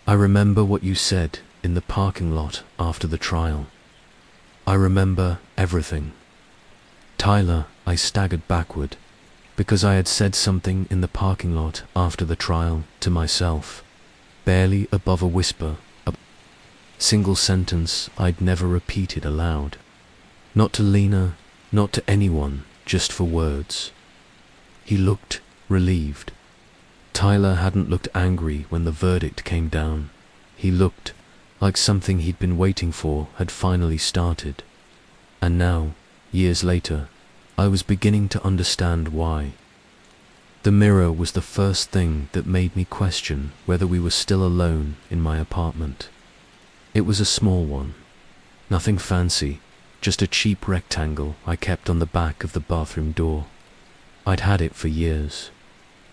I remember what you said in the parking lot after the trial. I remember everything. Tyler, I staggered backward, because I had said something in the parking lot after the trial to myself, barely above a whisper, a single sentence I'd never repeated aloud. Not to Lena, not to anyone, just for words. He looked relieved. Tyler hadn't looked angry when the verdict came down. He looked like something he'd been waiting for had finally started. And now, years later, I was beginning to understand why. The mirror was the first thing that made me question whether we were still alone in my apartment. It was a small one. Nothing fancy, just a cheap rectangle I kept on the back of the bathroom door. I'd had it for years.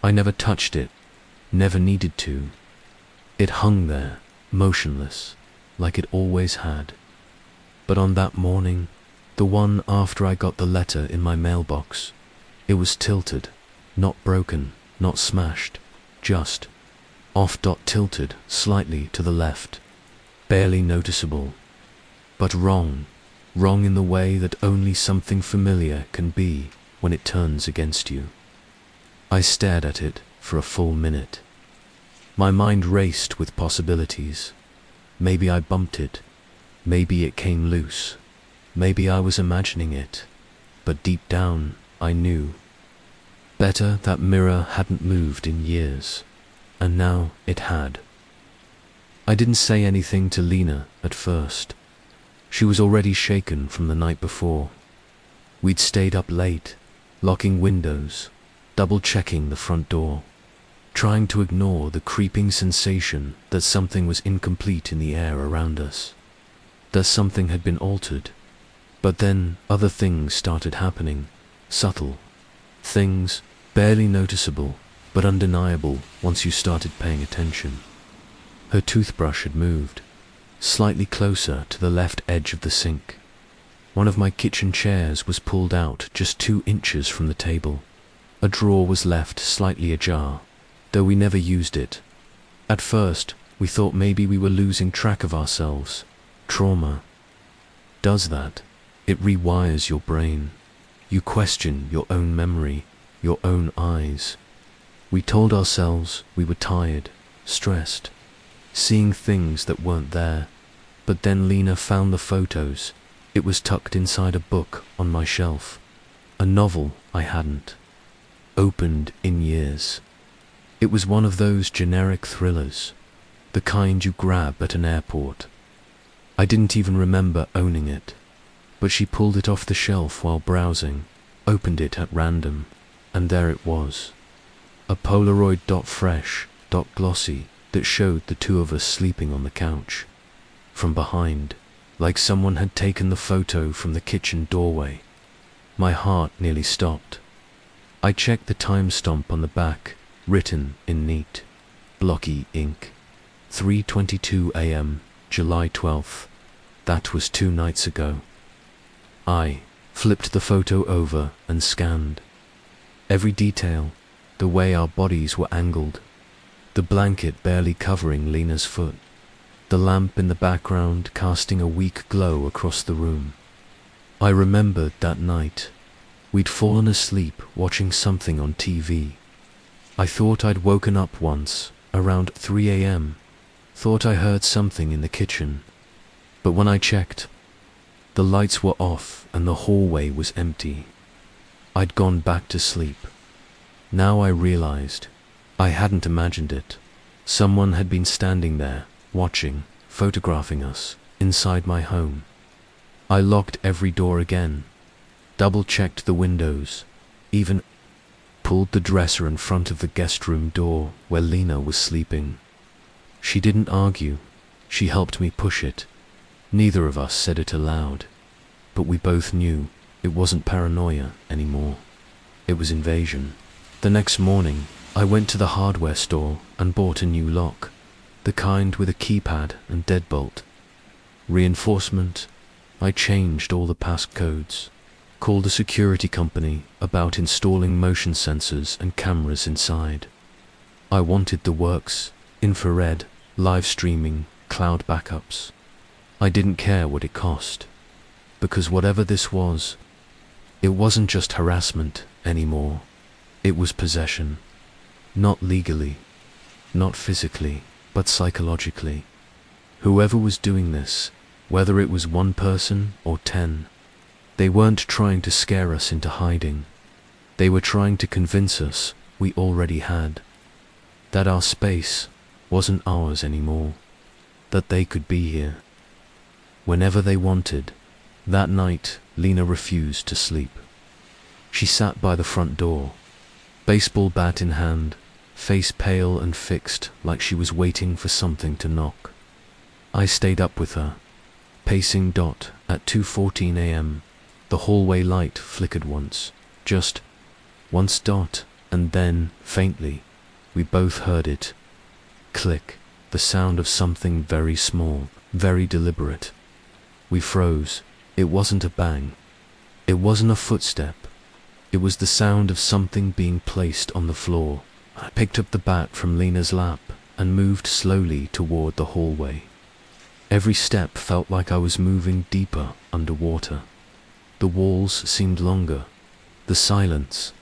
I never touched it, never needed to. It hung there, motionless, like it always had. But on that morning, the one after I got the letter in my mailbox, it was tilted, not broken, not smashed, just tilted slightly to the left, barely noticeable. But wrong in the way that only something familiar can be when it turns against you. I stared at it for a full minute. My mind raced with possibilities. Maybe I bumped it. Maybe it came loose. Maybe I was imagining it. But deep down, I knew. Better that mirror hadn't moved in years. And now it had. I didn't say anything to Lena at first. She was already shaken from the night before. We'd stayed up late, locking windows, double-checking the front door, trying to ignore the creeping sensation that something was incomplete in the air around us, that something had been altered. But then other things started happening, subtle things, barely noticeable, but undeniable once you started paying attention. Her toothbrush had moved, slightly closer to the left edge of the sink. One of my kitchen chairs was pulled out just 2 inches from the table. A drawer was left slightly ajar, though we never used it. At first, we thought maybe we were losing track of ourselves. Trauma does that. It rewires your brain. You question your own memory, your own eyes. We told ourselves we were tired, stressed, seeing things that weren't there. But then Lena found the photos. It was tucked inside a book on my shelf. A novel I hadn't opened in years. It was one of those generic thrillers, the kind you grab at an airport. I didn't even remember owning it, but she pulled it off the shelf while browsing, opened it at random, and there it was. A Polaroid fresh, glossy, that showed the two of us sleeping on the couch. From behind, like someone had taken the photo from the kitchen doorway. My heart nearly stopped. I checked the timestamp on the back, written in neat, blocky ink. 3:22 a.m., July 12th. That was 2 nights ago. I flipped the photo over and scanned. Every detail, the way our bodies were angled, the blanket barely covering Lena's foot, the lamp in the background casting a weak glow across the room. I remembered that night. We'd fallen asleep watching something on TV. I thought I'd woken up once, around 3 a.m., thought I heard something in the kitchen. But when I checked, the lights were off and the hallway was empty. I'd gone back to sleep. Now I realized I hadn't imagined it. Someone had been standing there, watching, photographing us, inside my home. I locked every door again, double-checked the windows, even pulled the dresser in front of the guest room door where Lena was sleeping. She didn't argue, she helped me push it. Neither of us said it aloud, but we both knew it wasn't paranoia anymore. It was invasion. The next morning, I went to the hardware store and bought a new lock, the kind with a keypad and deadbolt. Reinforcement, I changed all the passcodes, called a security company about installing motion sensors and cameras inside. I wanted the works, infrared, live streaming, cloud backups. I didn't care what it cost, because whatever this was, it wasn't just harassment anymore. It was possession. Not legally, not physically, but psychologically. Whoever was doing this, whether it was one person or 10, they weren't trying to scare us into hiding. They were trying to convince us we already had, that our space wasn't ours anymore, that they could be here whenever they wanted. That night, Lena refused to sleep. She sat by the front door, baseball bat in hand, face pale and fixed like she was waiting for something to knock. I stayed up with her, pacing at 2:14 a.m. The hallway light flickered once, just once, and then, faintly, we both heard it. Click, the sound of something very small, very deliberate. We froze. It wasn't a bang. It wasn't a footstep. It was the sound of something being placed on the floor. I picked up the bat from Lena's lap and moved slowly toward the hallway. Every step felt like I was moving deeper underwater. The walls seemed longer, the silence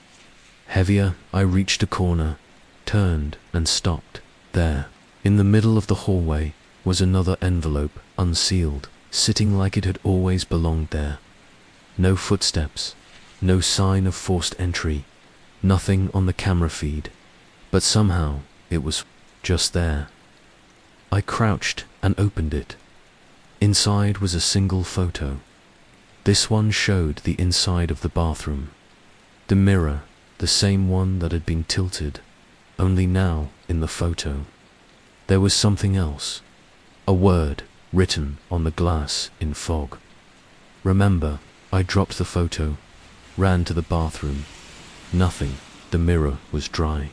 heavier. I reached a corner, turned and stopped. There, in the middle of the hallway, was another envelope, unsealed, sitting like it had always belonged there. No footsteps, no sign of forced entry, nothing on the camera feed, but somehow it was just there. I crouched and opened it. Inside was a single photo. This one showed the inside of the bathroom. The mirror, the same one that had been tilted, only now in the photo. There was something else, a word written on the glass in fog. Remember. I dropped the photo, ran to the bathroom. Nothing. The mirror was dry.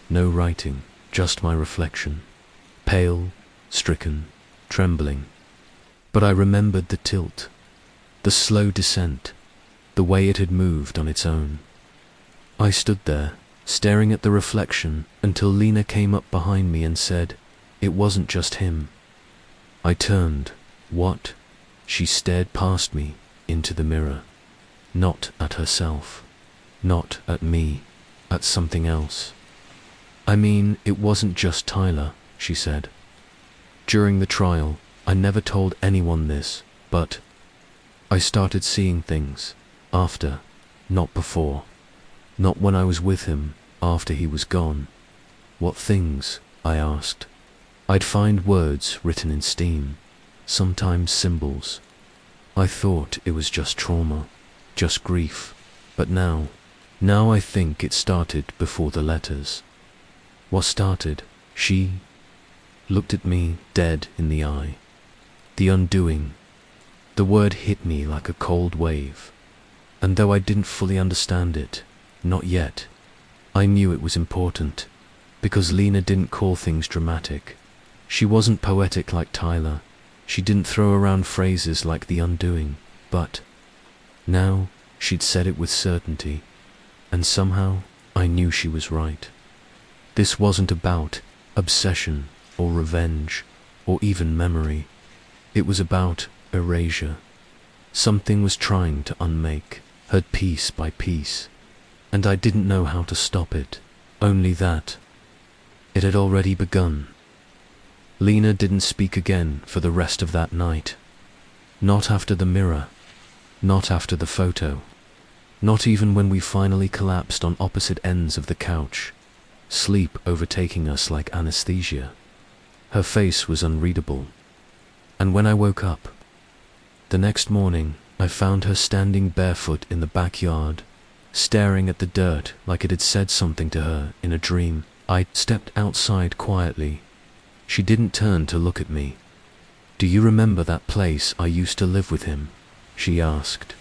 No writing, just my reflection. Pale, stricken, trembling. But I remembered the tilt, the slow descent, the way it had moved on its own. I stood there, staring at the reflection until Lena came up behind me and said, "It wasn't just him." I turned. What? She stared past me, into the mirror. Not at herself. Not at me. At something else. "I mean, it wasn't just Tyler," she said. "During the trial, I never told anyone this, but I started seeing things. After, not before. Not when I was with him, after he was gone. What things? I asked. I'd find words written in steam, sometimes symbols. I thought it was just trauma, just grief, but now I think it started before the letters. What started? She looked at me dead in the eye. The undoing. The word hit me like a cold wave, and though I didn't fully understand it, not yet, I knew it was important, because Lena didn't call things dramatic. She wasn't poetic like Tyler. She didn't throw around phrases like the undoing, but now she'd said it with certainty, and somehow I knew she was right. This wasn't about obsession or revenge or even memory. It was about erasure. Something was trying to unmake her piece by piece, and I didn't know how to stop it, only that it had already begun. Lena didn't speak again for the rest of that night. Not after the mirror, not after the photo, not even when we finally collapsed on opposite ends of the couch, sleep overtaking us like anesthesia. Her face was unreadable. And when I woke up, the next morning, I found her standing barefoot in the backyard, staring at the dirt like it had said something to her in a dream. I stepped outside quietly. She didn't turn to look at me. "Do you remember that place I used to live with him?" she asked.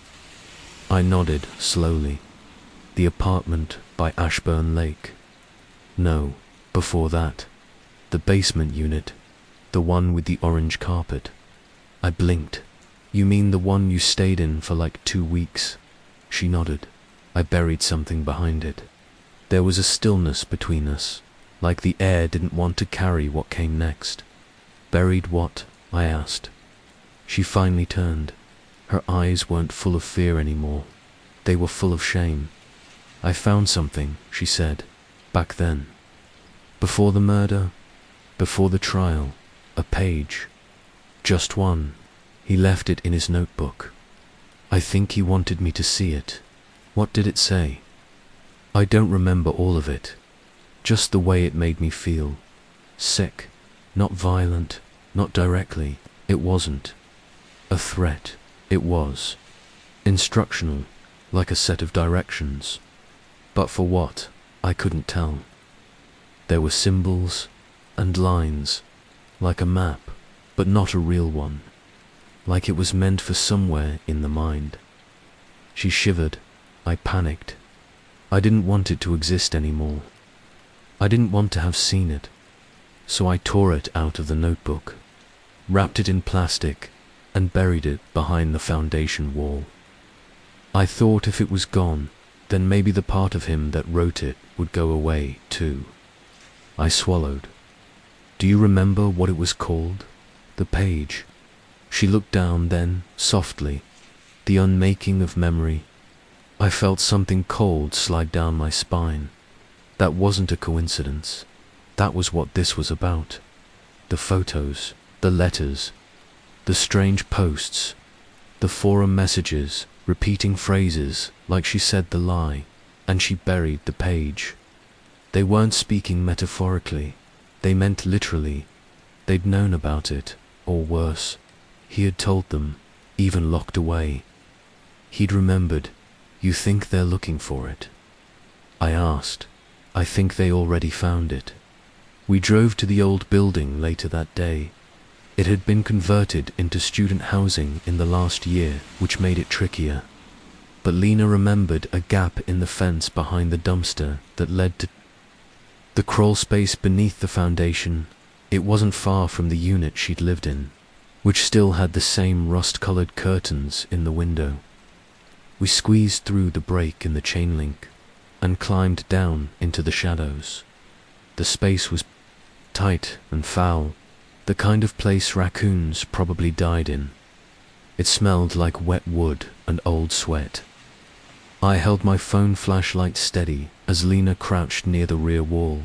I nodded slowly. The apartment by Ashburn Lake. No, before that. The basement unit. The one with the orange carpet. I blinked. "You mean the one you stayed in for like 2 weeks?" She nodded. I buried something behind it. There was a stillness between us, like the air didn't want to carry what came next. "Buried what?" I asked. She finally turned. Her eyes weren't full of fear anymore. They were full of shame. "I found something," she said, "back then. Before the murder, before the trial, a page. Just one. He left it in his notebook. I think he wanted me to see it." "What did it say?" "I don't remember all of it. Just the way it made me feel. Sick. Not violent, not directly. It wasn't a threat. It was instructional, like a set of directions. But for what, I couldn't tell. There were symbols and lines, like a map, but not a real one. Like it was meant for somewhere in the mind." She shivered. I panicked. I didn't want it to exist anymore. I didn't want to have seen it. So I tore it out of the notebook, wrapped it in plastic, and buried it behind the foundation wall. I thought if it was gone, then maybe the part of him that wrote it would go away too. I swallowed. "Do you remember what it was called? The page?" She looked down then, softly. The unmaking of memory. I felt something cold slide down my spine. That wasn't a coincidence. That was what this was about. The photos, the letters, the strange posts, the forum messages, repeating phrases like she said the lie, and she buried the page. They weren't speaking metaphorically. They meant literally. They'd known about it, or worse. He had told them, even locked away. He'd remembered. "You think they're looking for it?" I asked. "I think they already found it." We drove to the old building later that day. It had been converted into student housing in the last year, which made it trickier. But Lena remembered a gap in the fence behind the dumpster that led to the crawl space beneath the foundation. It wasn't far from the unit she'd lived in, which still had the same rust-colored curtains in the window. We squeezed through the break in the chain link and climbed down into the shadows. The space was tight and foul, the kind of place raccoons probably died in. It smelled like wet wood and old sweat. I held my phone flashlight steady as Lena crouched near the rear wall.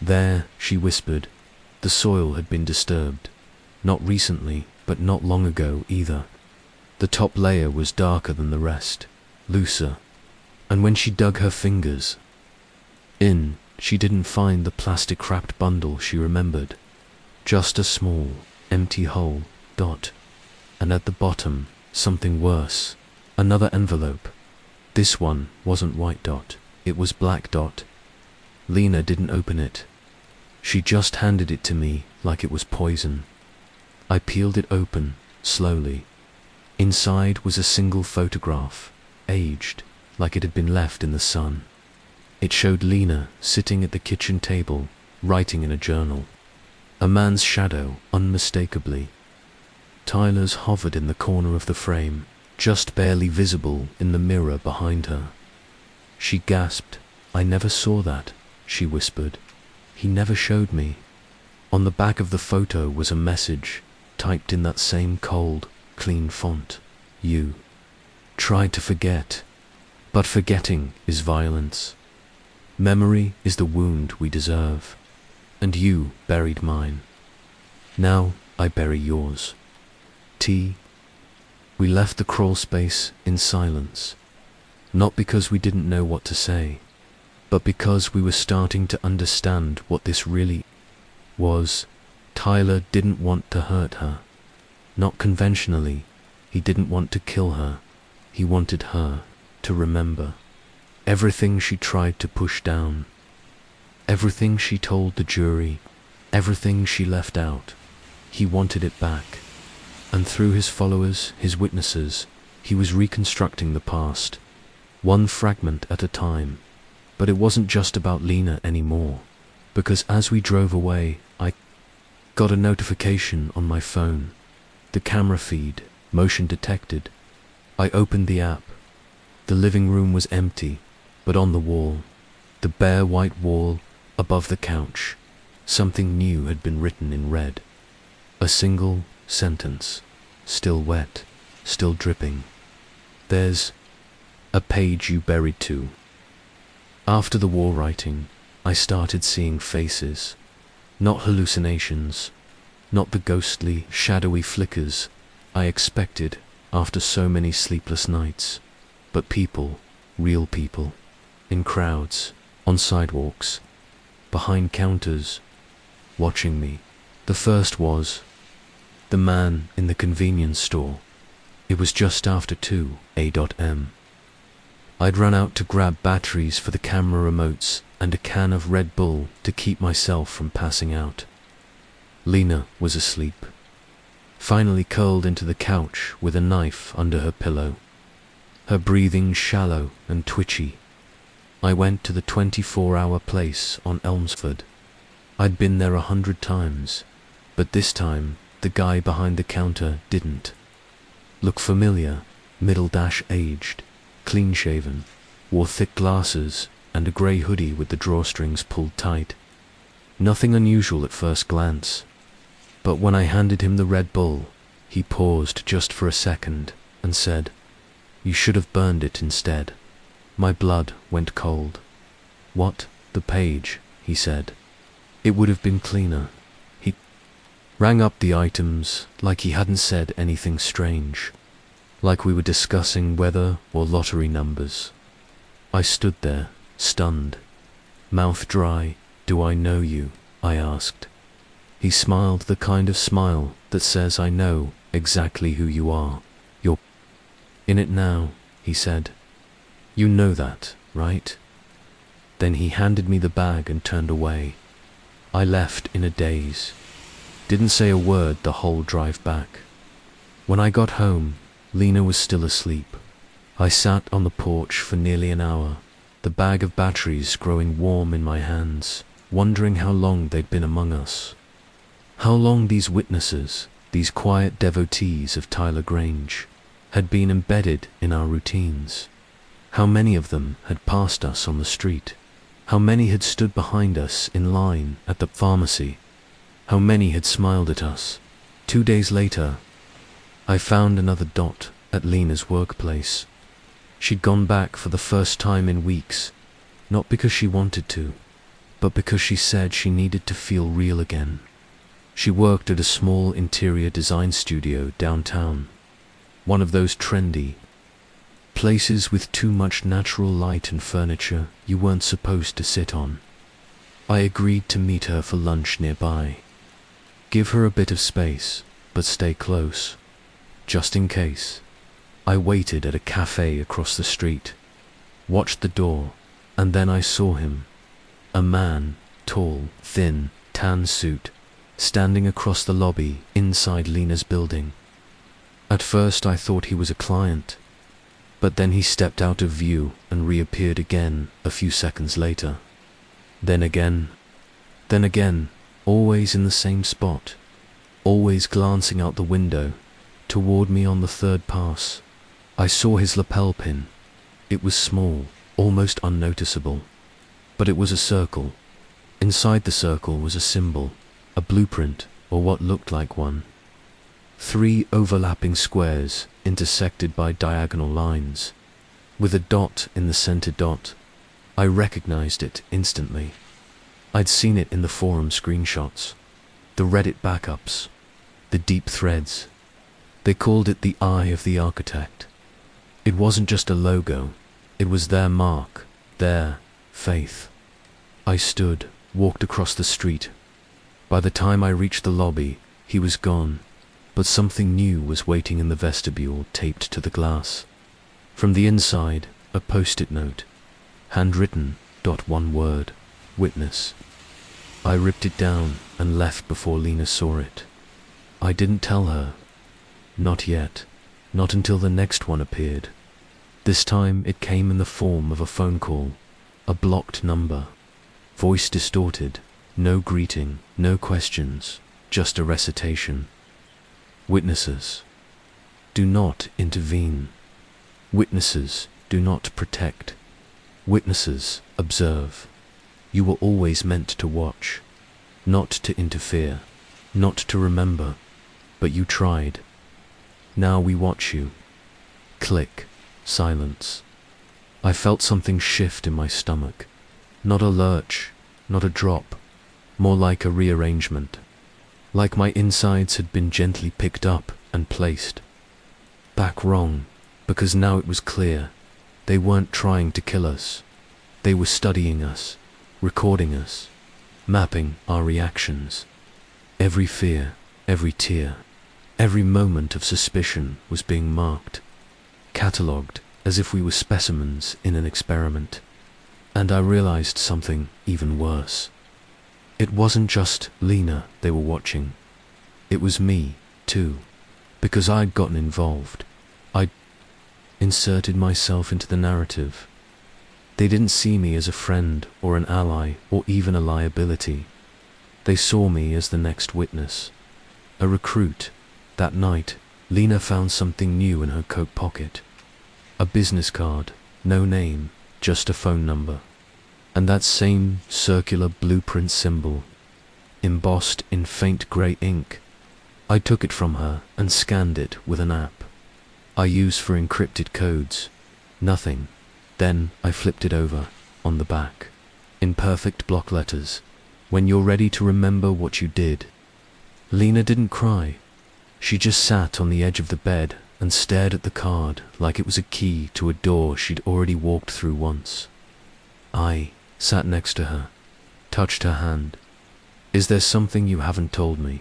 "There," she whispered, "the soil had been disturbed. Not recently, but not long ago either. The top layer was darker than the rest, looser. And when she dug her fingers in, she didn't find the plastic-wrapped bundle she remembered. Just a small, empty hole, dot. And at the bottom, something worse. Another envelope. This one wasn't white dot, it was black dot. Lena didn't open it. She just handed it to me like it was poison. I peeled it open, slowly. Inside was a single photograph, aged, like it had been left in the sun. It showed Lena sitting at the kitchen table, writing in a journal. A man's shadow, unmistakably. Tyler's hovered in the corner of the frame, just barely visible in the mirror behind her. She gasped. "I never saw that," she whispered. "He never showed me." On the back of the photo was a message, typed in that same cold, clean font. "You tried to forget, but forgetting is violence. Memory is the wound we deserve, and you buried mine. Now I bury yours. T." We left the crawl space in silence, not because we didn't know what to say, but because we were starting to understand what this really was. Tyler didn't want to hurt her. Not conventionally. He didn't want to kill her. He wanted her to remember. Everything she tried to push down. Everything she told the jury. Everything she left out. He wanted it back. And through his followers, his witnesses, he was reconstructing the past, one fragment at a time. But it wasn't just about Lena anymore, because as we drove away, I got a notification on my phone. The camera feed, motion detected. I opened the app. The living room was empty, but on the wall, the bare white wall above the couch, something new had been written in red. A single sentence, still wet, still dripping. "There's a page you buried too." After the war writing, I started seeing faces, not hallucinations, not the ghostly, shadowy flickers I expected after so many sleepless nights, but people, real people, in crowds, on sidewalks, behind counters, watching me. The first was the man in the convenience store. It was just after 2 a.m. I'd run out to grab batteries for the camera remotes and a can of Red Bull to keep myself from passing out. Lena was asleep, finally curled into the couch with a knife under her pillow, her breathing shallow and twitchy. I went to the 24-hour place on Elmsford. I'd been there 100 times, but this time the guy behind the counter didn't look familiar. Middle-aged, clean-shaven, wore thick glasses and a grey hoodie with the drawstrings pulled tight. Nothing unusual at first glance, but when I handed him the Red Bull, he paused just for a second and said, "You should have burned it instead." My blood went cold. "What? The page?" he said. "It would have been cleaner." He rang up the items like he hadn't said anything strange, like we were discussing weather or lottery numbers. I stood there, stunned, mouth dry. "Do I know you?" I asked. He smiled the kind of smile that says, "I know exactly who you are. You're in it now," he said. "You know that, right?" Then he handed me the bag and turned away. I left in a daze. Didn't say a word the whole drive back. When I got home, Lena was still asleep. I sat on the porch for nearly an hour, the bag of batteries growing warm in my hands, wondering how long they'd been among us. How long these witnesses, these quiet devotees of Tyler Grange, had been embedded in our routines. How many of them had passed us on the street. How many had stood behind us in line at the pharmacy. How many had smiled at us. 2 days later, I found another dot at Lena's workplace. She'd gone back for the first time in weeks, not because she wanted to, but because she said she needed to feel real again. She worked at a small interior design studio downtown, one of those trendy, places with too much natural light and furniture you weren't supposed to sit on. I agreed to meet her for lunch nearby. Give her a bit of space, but stay close, just in case. I waited at a cafe across the street, watched the door, and then I saw him. A man, tall, thin, tan suit, standing across the lobby inside Lena's building. At first I thought he was a client, but then he stepped out of view and reappeared again a few seconds later. Then again, always in the same spot, always glancing out the window toward me on the third pass. I saw his lapel pin. It was small, almost unnoticeable, but it was a circle. Inside the circle was a symbol, a blueprint, or what looked like one. 3 overlapping squares intersected by diagonal lines, with a dot in the center dot. I recognized it instantly. I'd seen it in the forum screenshots, the Reddit backups, the deep threads. They called it the Eye of the Architect. It wasn't just a logo, it was their mark, their faith. I stood, walked across the street. By the time I reached the lobby, he was gone, but something new was waiting in the vestibule taped to the glass. From the inside, a post-it note, handwritten, one word, witness. I ripped it down and left before Lena saw it. I didn't tell her. Not yet. Not until the next one appeared. This time it came in the form of a phone call, a blocked number. Voice distorted, no greeting, no questions, just a recitation. Witnesses, do not intervene. Witnesses, do not protect. Witnesses, observe. You were always meant to watch, not to interfere, not to remember, but you tried. Now we watch you. Click. Silence. I felt something shift in my stomach. Not a lurch, not a drop, more like a rearrangement. Like my insides had been gently picked up and placed. Back wrong, because now it was clear. They weren't trying to kill us. They were studying us, recording us, mapping our reactions. Every fear, every tear, every moment of suspicion was being marked, catalogued as if we were specimens in an experiment. And I realized something even worse. It wasn't just Lena they were watching. It was me, too, because I'd gotten involved. I'd inserted myself into the narrative. They didn't see me as a friend or an ally or even a liability. They saw me as the next witness, a recruit. That night, Lena found something new in her coat pocket. A business card, no name, just a phone number. And that same circular blueprint symbol, embossed in faint grey ink. I took it from her and scanned it with an app I use for encrypted codes. Nothing. Then I flipped it over, on the back, in perfect block letters. When you're ready to remember what you did. Lena didn't cry. She just sat on the edge of the bed and stared at the card like it was a key to a door she'd already walked through once. I sat next to her, touched her hand. Is there something you haven't told me?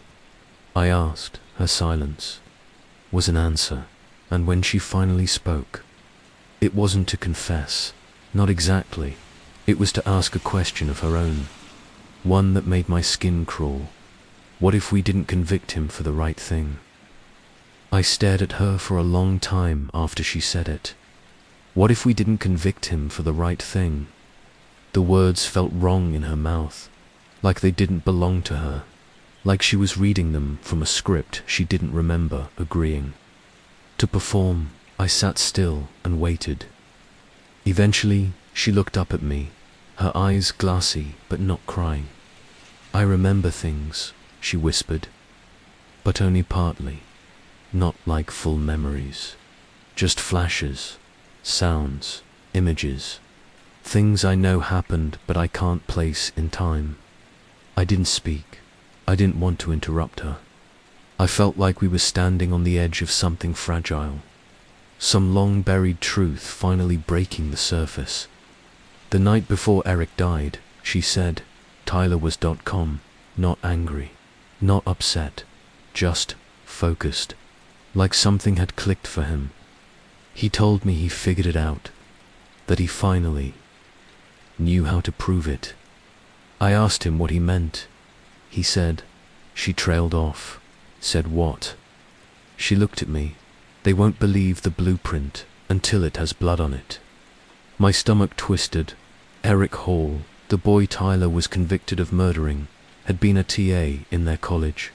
I asked. Her silence was an answer, and when she finally spoke, it wasn't to confess, not exactly. It was to ask a question of her own, one that made my skin crawl. What if we didn't convict him for the right thing? I stared at her for a long time after she said it. What if we didn't convict him for the right thing? The words felt wrong in her mouth, like they didn't belong to her, like she was reading them from a script she didn't remember agreeing to perform. I sat still and waited. Eventually, she looked up at me, her eyes glassy but not crying. I remember things, she whispered, but only partly. Not like full memories, just flashes, sounds, images, things I know happened but I can't place in time. I didn't speak. I didn't want to interrupt her. I felt like we were standing on the edge of something fragile. some long-buried truth finally breaking the surface. The night before Eric died, she said, Tyler was .com, not angry, not upset, just focused, like something had clicked for him. He told me he figured it out, that he finally knew how to prove it. I asked him what he meant. He said. She trailed off. Said what? She looked at me. They won't believe the blueprint until it has blood on it. My stomach twisted. Eric Hall, the boy Tyler was convicted of murdering, had been a TA in their college,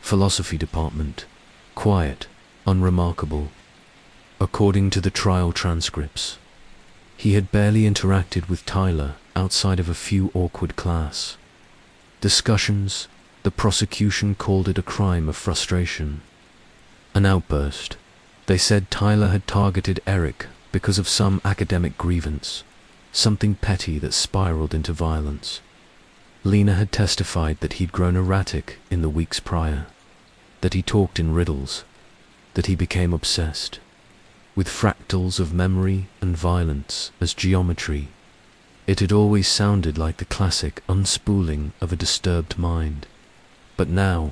philosophy department, quiet, unremarkable. According to the trial transcripts, he had barely interacted with Tyler outside of a few awkward class discussions. The prosecution called it a crime of frustration. An outburst. They said Tyler had targeted Eric because of some academic grievance, something petty that spiraled into violence. Lena had testified that he'd grown erratic in the weeks prior, that he talked in riddles, that he became obsessed with fractals of memory and violence as geometry. It had always sounded like the classic unspooling of a disturbed mind. But now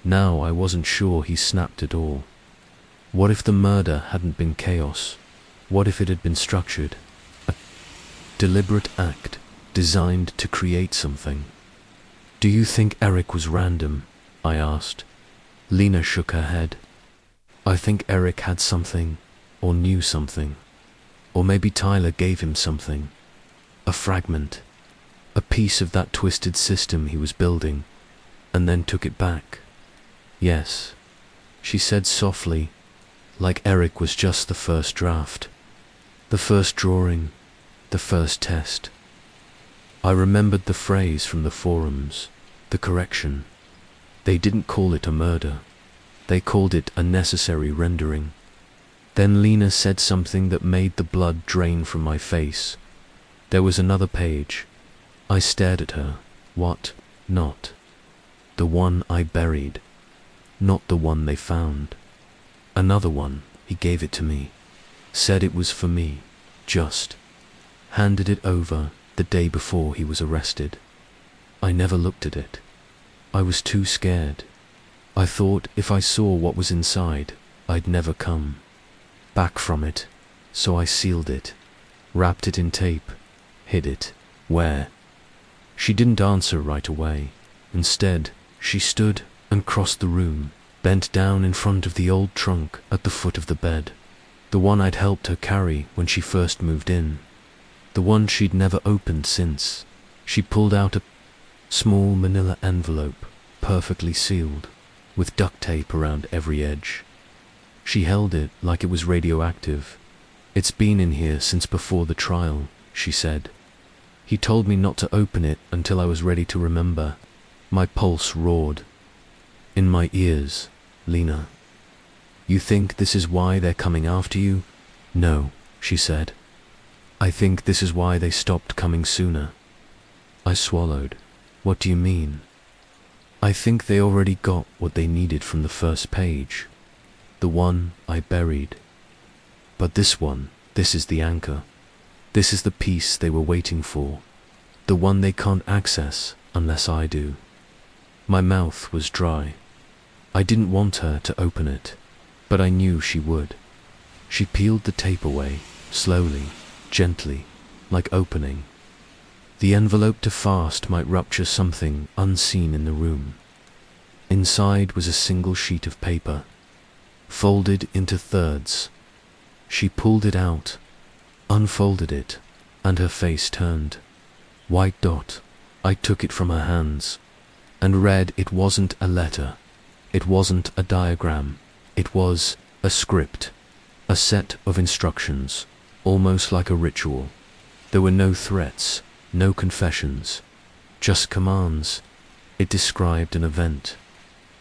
I wasn't sure he snapped at all. What if the murder hadn't been chaos? What if it had been structured? A deliberate act designed to create something. Do you think Eric was random? I asked. Lena shook her head. I think Eric had something, or knew something. Or maybe Tyler gave him something. A fragment. A piece of that twisted system he was building, and then took it back. Yes, she said softly, like Eric was just the first draft, the first drawing, the first test. I remembered the phrase from the forums, the correction. They didn't call it a murder. They called it a necessary rendering. Then Lena said something that made the blood drain from my face. There was another page. I stared at her. What? Not the one I buried. Not the one they found. Another one. He gave it to me. Said it was for me. Just. Handed it over the day before he was arrested. I never looked at it. I was too scared. I thought if I saw what was inside, I'd never come back from it. So I sealed it, wrapped it in tape, hid it. Where? She didn't answer right away. Instead, she stood and crossed the room, bent down in front of the old trunk at the foot of the bed, the one I'd helped her carry when she first moved in, the one she'd never opened since. She pulled out a small manila envelope, perfectly sealed, with duct tape around every edge. She held it like it was radioactive. It's been in here since before the trial, she said. He told me not to open it until I was ready to remember. My pulse roared. In my ears, Lena. You think this is why they're coming after you? No, she said. I think this is why they stopped coming sooner. I swallowed. What do you mean? I think they already got what they needed from the first page. The one I buried. But this one, this is the anchor. This is the piece they were waiting for. The one they can't access unless I do. My mouth was dry. I didn't want her to open it, but I knew she would. She peeled the tape away, slowly, gently, like opening. The envelope to fast might rupture something unseen in the room. Inside was a single sheet of paper, folded into thirds. She pulled it out, unfolded it, and her face turned. White dot. I took it from her hands, and read it wasn't a letter. It wasn't a diagram. It was a script, a set of instructions, almost like a ritual. There were no threats, no confessions, just commands. It described an event,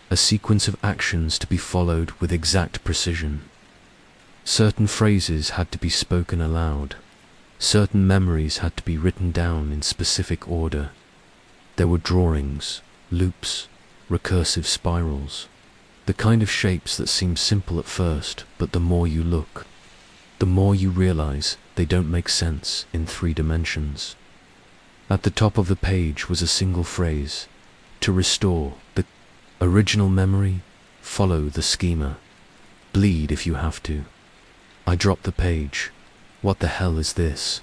a sequence of actions to be followed with exact precision. Certain phrases had to be spoken aloud. Certain memories had to be written down in specific order. There were drawings, loops, recursive spirals, the kind of shapes that seem simple at first, but the more you look, the more you realize they don't make sense in 3 dimensions. At the top of the page was a single phrase: to restore the original memory, follow the schema, bleed if you have to. I dropped the page. What the hell is this?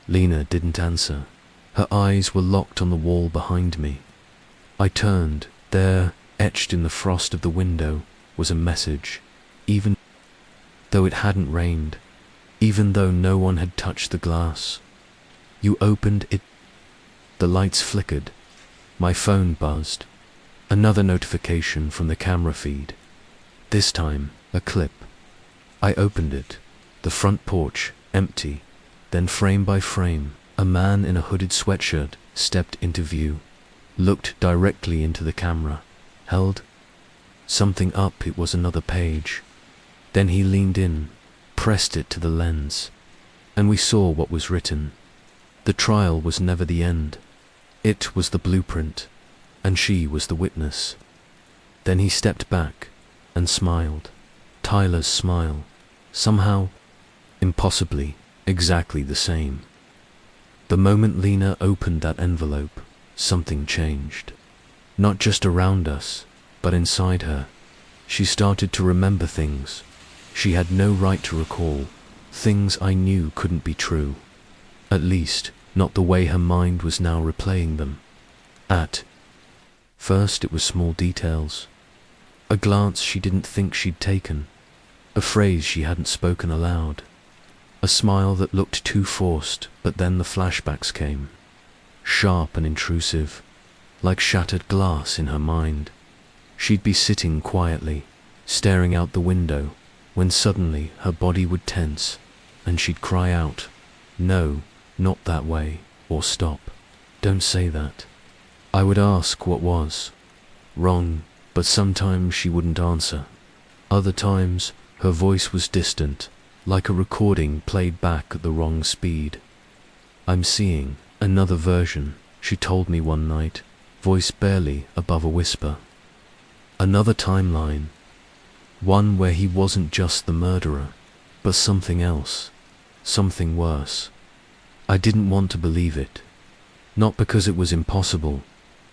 Lena didn't answer. Her eyes were locked on the wall behind me. I turned. There, etched in the frost of the window, was a message. Even though it hadn't rained, even though no one had touched the glass. You opened it. The lights flickered. My phone buzzed. Another notification from the camera feed. This time, a clip. I opened it. The front porch, empty. Then frame by frame, a man in a hooded sweatshirt stepped into view, looked directly into the camera, held something up. It was another page. Then he leaned in, pressed it to the lens, and we saw what was written. The trial was never the end. It was the blueprint, and she was the witness. Then he stepped back and smiled. Tyler's smile, somehow, impossibly, exactly the same. The moment Lena opened that envelope, something changed. Not just around us, but inside her. She started to remember things she had no right to recall, things I knew couldn't be true. At least, not the way her mind was now replaying them. At first it was small details. A glance she didn't think she'd taken. A phrase she hadn't spoken aloud. A smile that looked too forced, but then the flashbacks came. Sharp and intrusive, like shattered glass in her mind. She'd be sitting quietly, staring out the window, when suddenly her body would tense, and she'd cry out, "No, not that way," or "Stop, don't say that." I would ask what was wrong, but sometimes she wouldn't answer. Other times, her voice was distant, like a recording played back at the wrong speed. "I'm seeing another version," she told me one night, voice barely above a whisper. Another timeline. One where he wasn't just the murderer, but something else, something worse. I didn't want to believe it. Not because it was impossible,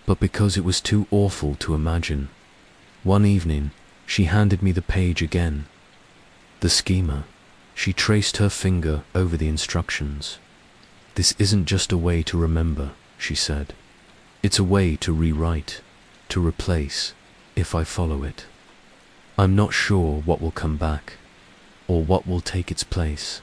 but because it was too awful to imagine. One evening, she handed me the page again. The schema. She traced her finger over the instructions. "This isn't just a way to remember," she said. "It's a way to rewrite, to replace, if I follow it. I'm not sure what will come back, or what will take its place."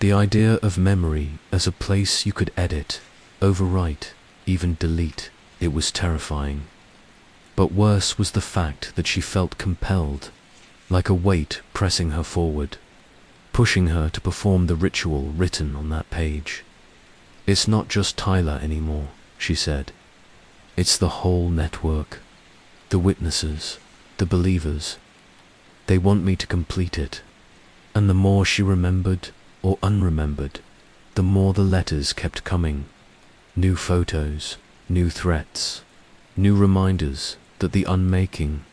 The idea of memory as a place you could edit, overwrite, even delete, it was terrifying. But worse was the fact that she felt compelled, like a weight pressing her forward, pushing her to perform the ritual written on that page. "It's not just Tyler anymore," she said. "It's the whole network. The witnesses, the believers. They want me to complete it." And the more she remembered or unremembered, the more the letters kept coming. New photos, new threats, new reminders that the unmaking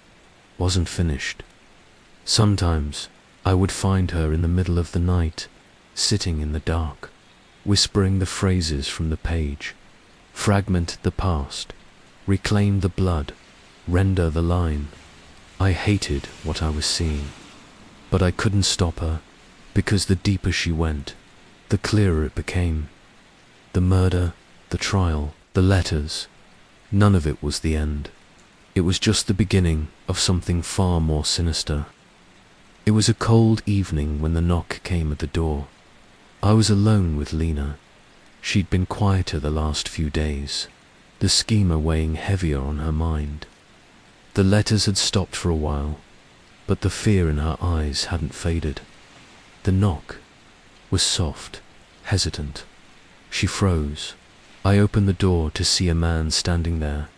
wasn't finished. Sometimes I would find her in the middle of the night, sitting in the dark, whispering the phrases from the page. Fragment the past, reclaim the blood, render the line. I hated what I was seeing, but I couldn't stop her, because the deeper she went, the clearer it became. The murder, the trial, the letters, none of it was the end. It was just the beginning of something far more sinister. It was a cold evening when the knock came at the door. I was alone with Lena. She'd been quieter the last few days, the schema weighing heavier on her mind. The letters had stopped for a while, but the fear in her eyes hadn't faded. The knock was soft, hesitant. She froze. I opened the door to see a man standing there.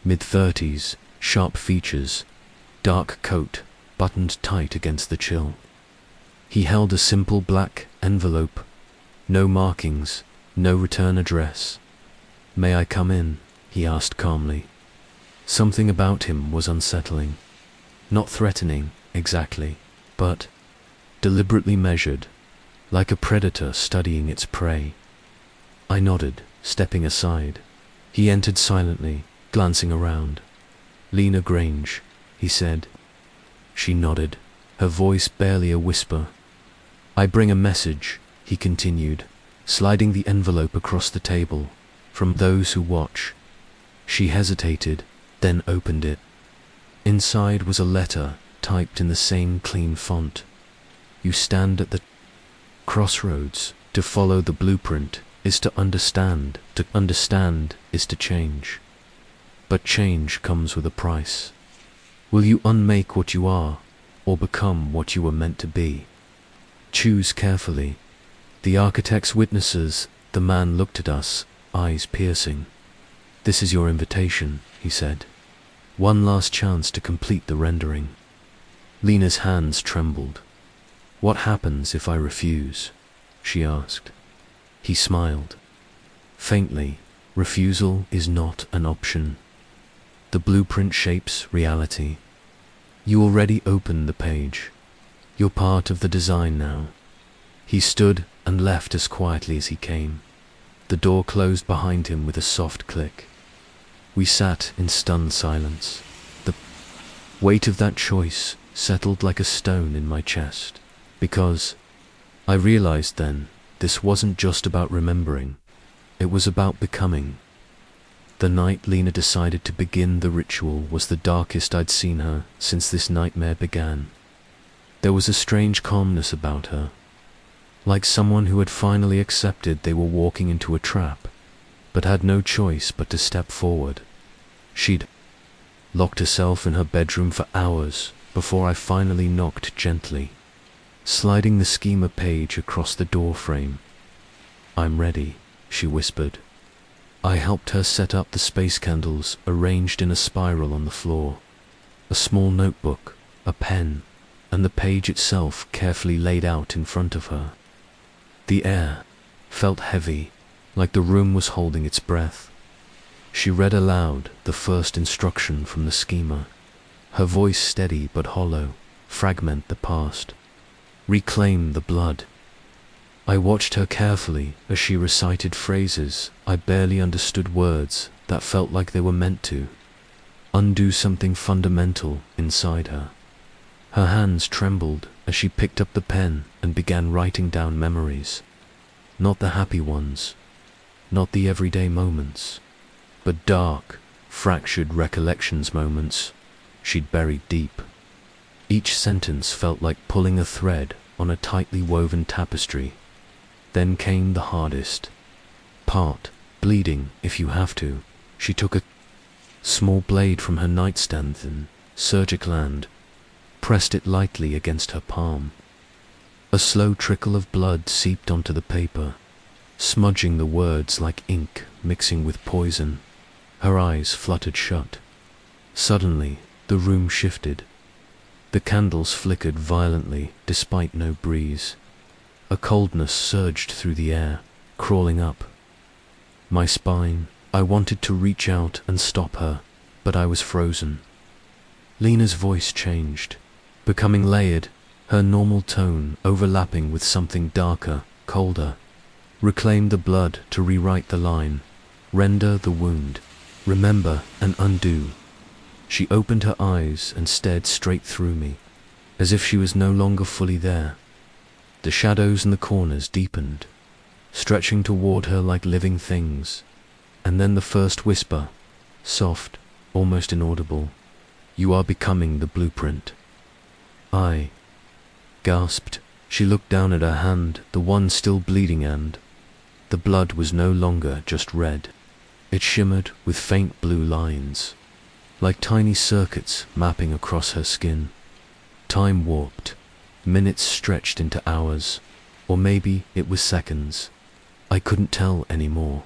Mid-30s, sharp features, dark coat, buttoned tight against the chill. He held a simple black envelope, no markings, no return address. "May I come in?" he asked calmly. Something about him was unsettling. Not threatening, exactly, but deliberately measured, like a predator studying its prey. I nodded, stepping aside. He entered silently, glancing around. "Lena Grange," he said. She nodded, her voice barely a whisper. "I bring a message," he continued, sliding the envelope across the table. "From those who watch." She hesitated, then opened it. Inside was a letter, typed in the same clean font. "You stand at the crossroads. To follow the blueprint is to understand. To understand is to change. But change comes with a price. Will you unmake what you are, or become what you were meant to be? Choose carefully." The architect's witnesses, the man looked at us, eyes piercing. "This is your invitation," he said. "One last chance to complete the rendering." Lena's hands trembled. "What happens if I refuse?" she asked. He smiled. Faintly, refusal is not an option. The blueprint shapes reality. You already opened the page. You're part of the design now. He stood and left as quietly as he came. The door closed behind him with a soft click. We sat in stunned silence. The weight of that choice settled like a stone in my chest. Because I realized then, this wasn't just about remembering. It was about becoming. The night Lena decided to begin the ritual was the darkest I'd seen her since this nightmare began. There was a strange calmness about her, like someone who had finally accepted they were walking into a trap, but had no choice but to step forward. She'd locked herself in her bedroom for hours before I finally knocked gently, sliding the schema page across the door frame. "I'm ready," she whispered. I helped her set up the space candles arranged in a spiral on the floor, a small notebook, a pen, and the page itself carefully laid out in front of her. The air felt heavy, like the room was holding its breath. She read aloud the first instruction from the schema, her voice steady but hollow. "Fragment the past. Reclaim the blood." I watched her carefully as she recited phrases I barely understood, words that felt like they were meant to undo something fundamental inside her. Her hands trembled as she picked up the pen and began writing down memories. Not the happy ones, not the everyday moments, but dark, fractured recollections, moments she'd buried deep. Each sentence felt like pulling a thread on a tightly woven tapestry. Then came the hardest part, bleeding if you have to. She took a small blade from her nightstand and, surgical hand, pressed it lightly against her palm. A slow trickle of blood seeped onto the paper, smudging the words like ink mixing with poison. Her eyes fluttered shut. Suddenly, the room shifted. The candles flickered violently despite no breeze. A coldness surged through the air, crawling up my spine. I wanted to reach out and stop her, but I was frozen. Lena's voice changed, becoming layered, her normal tone overlapping with something darker, colder. "Reclaim the blood to rewrite the line. Render the wound. Remember and undo." She opened her eyes and stared straight through me, as if she was no longer fully there. The shadows in the corners deepened, stretching toward her like living things. And then the first whisper, soft, almost inaudible. "You are becoming the blueprint." I gasped. She looked down at her hand, the one still bleeding, and the blood was no longer just red. It shimmered with faint blue lines, like tiny circuits mapping across her skin. Time warped. Minutes stretched into hours, or maybe it was seconds. I couldn't tell anymore.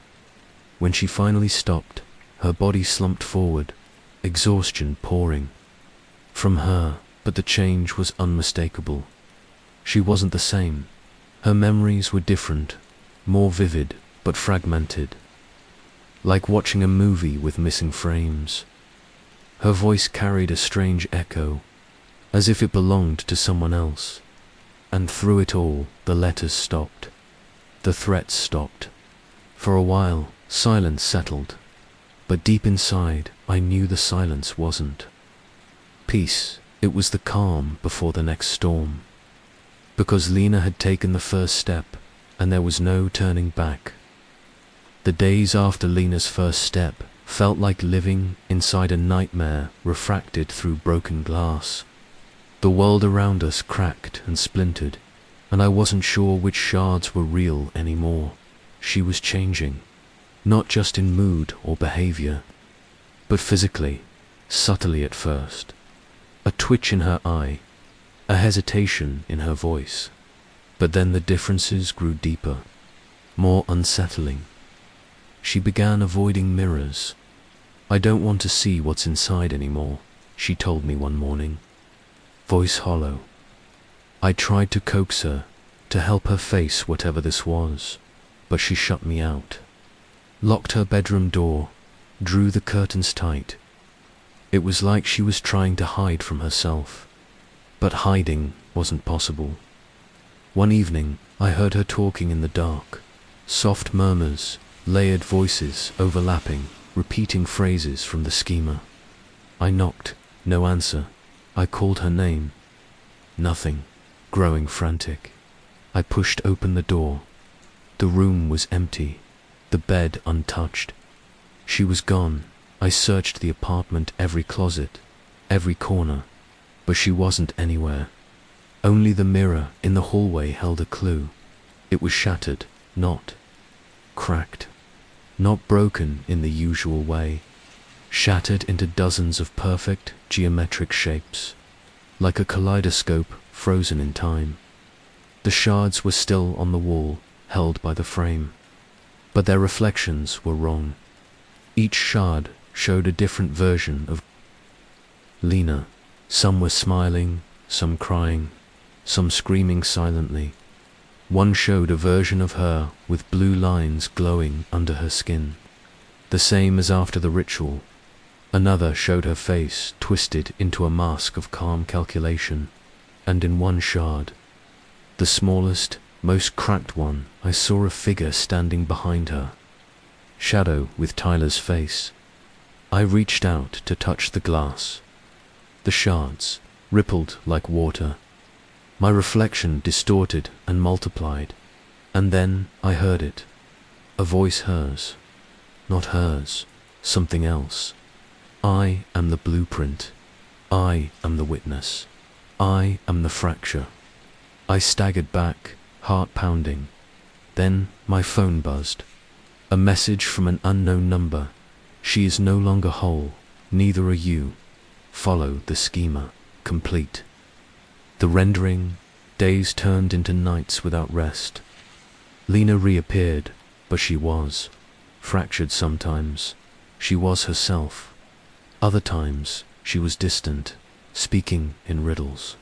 When she finally stopped, her body slumped forward, exhaustion pouring from her, but the change was unmistakable. She wasn't the same. Her memories were different, more vivid, but fragmented, like watching a movie with missing frames. Her voice carried a strange echo, as if it belonged to someone else. And through it all, the letters stopped. The threats stopped. For a while, silence settled. But deep inside, I knew the silence wasn't peace. It was the calm before the next storm. Because Lena had taken the first step, and there was no turning back. The days after Lena's first step felt like living inside a nightmare refracted through broken glass. The world around us cracked and splintered, and I wasn't sure which shards were real anymore. She was changing, not just in mood or behavior, but physically, subtly at first. A twitch in her eye, a hesitation in her voice. But then the differences grew deeper, more unsettling. She began avoiding mirrors. "I don't want to see what's inside anymore," she told me one morning, voice hollow. I tried to coax her, to help her face whatever this was, but she shut me out. Locked her bedroom door, drew the curtains tight. It was like she was trying to hide from herself, but hiding wasn't possible. One evening, I heard her talking in the dark, soft murmurs, layered voices overlapping, repeating phrases from the schema. I knocked, no answer. I called her name. Nothing, growing frantic. I pushed open the door. The room was empty, the bed untouched. She was gone. I searched the apartment, every closet, every corner, but she wasn't anywhere. Only the mirror in the hallway held a clue. It was shattered, not cracked, not broken in the usual way, shattered into dozens of perfect geometric shapes, like a kaleidoscope frozen in time. The shards were still on the wall, held by the frame, but their reflections were wrong. Each shard showed a different version of Lena. Some were smiling, some crying, some screaming silently. One showed a version of her with blue lines glowing under her skin, the same as after the ritual. Another showed her face twisted into a mask of calm calculation, and in one shard, the smallest, most cracked one, I saw a figure standing behind her, shadow with Tyler's face. I reached out to touch the glass. The shards rippled like water. My reflection distorted and multiplied, and then I heard it. A voice, hers. Not hers, something else. I am the blueprint. I am the witness. I am the fracture. I staggered back, heart pounding. Then my phone buzzed. A message from an unknown number. "She is no longer whole, neither are you. Follow the schema, complete." The rendering, days turned into nights without rest. Lena reappeared, but she was fractured sometimes. She was herself. Other times, she was distant, speaking in riddles,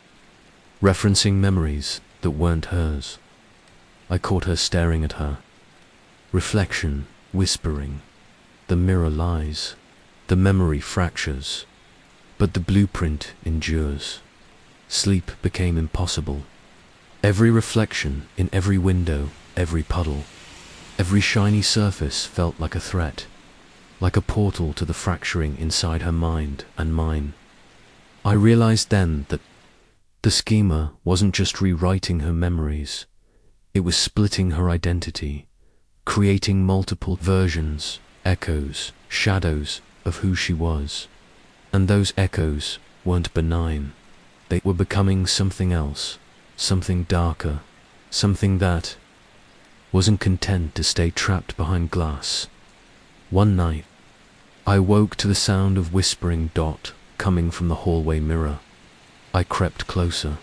referencing memories that weren't hers. I caught her staring at her. Reflection, whispering. The mirror lies. The memory fractures. But the blueprint endures. Sleep became impossible. Every reflection in every window, every puddle, every shiny surface felt like a threat, like a portal to the fracturing inside her mind and mine. I realized then that the schema wasn't just rewriting her memories, it was splitting her identity, creating multiple versions, echoes, shadows of who she was. And those echoes weren't benign. They were becoming something else, something darker, something that wasn't content to stay trapped behind glass. One night, I woke to the sound of whispering dot coming from the hallway mirror. I crept closer.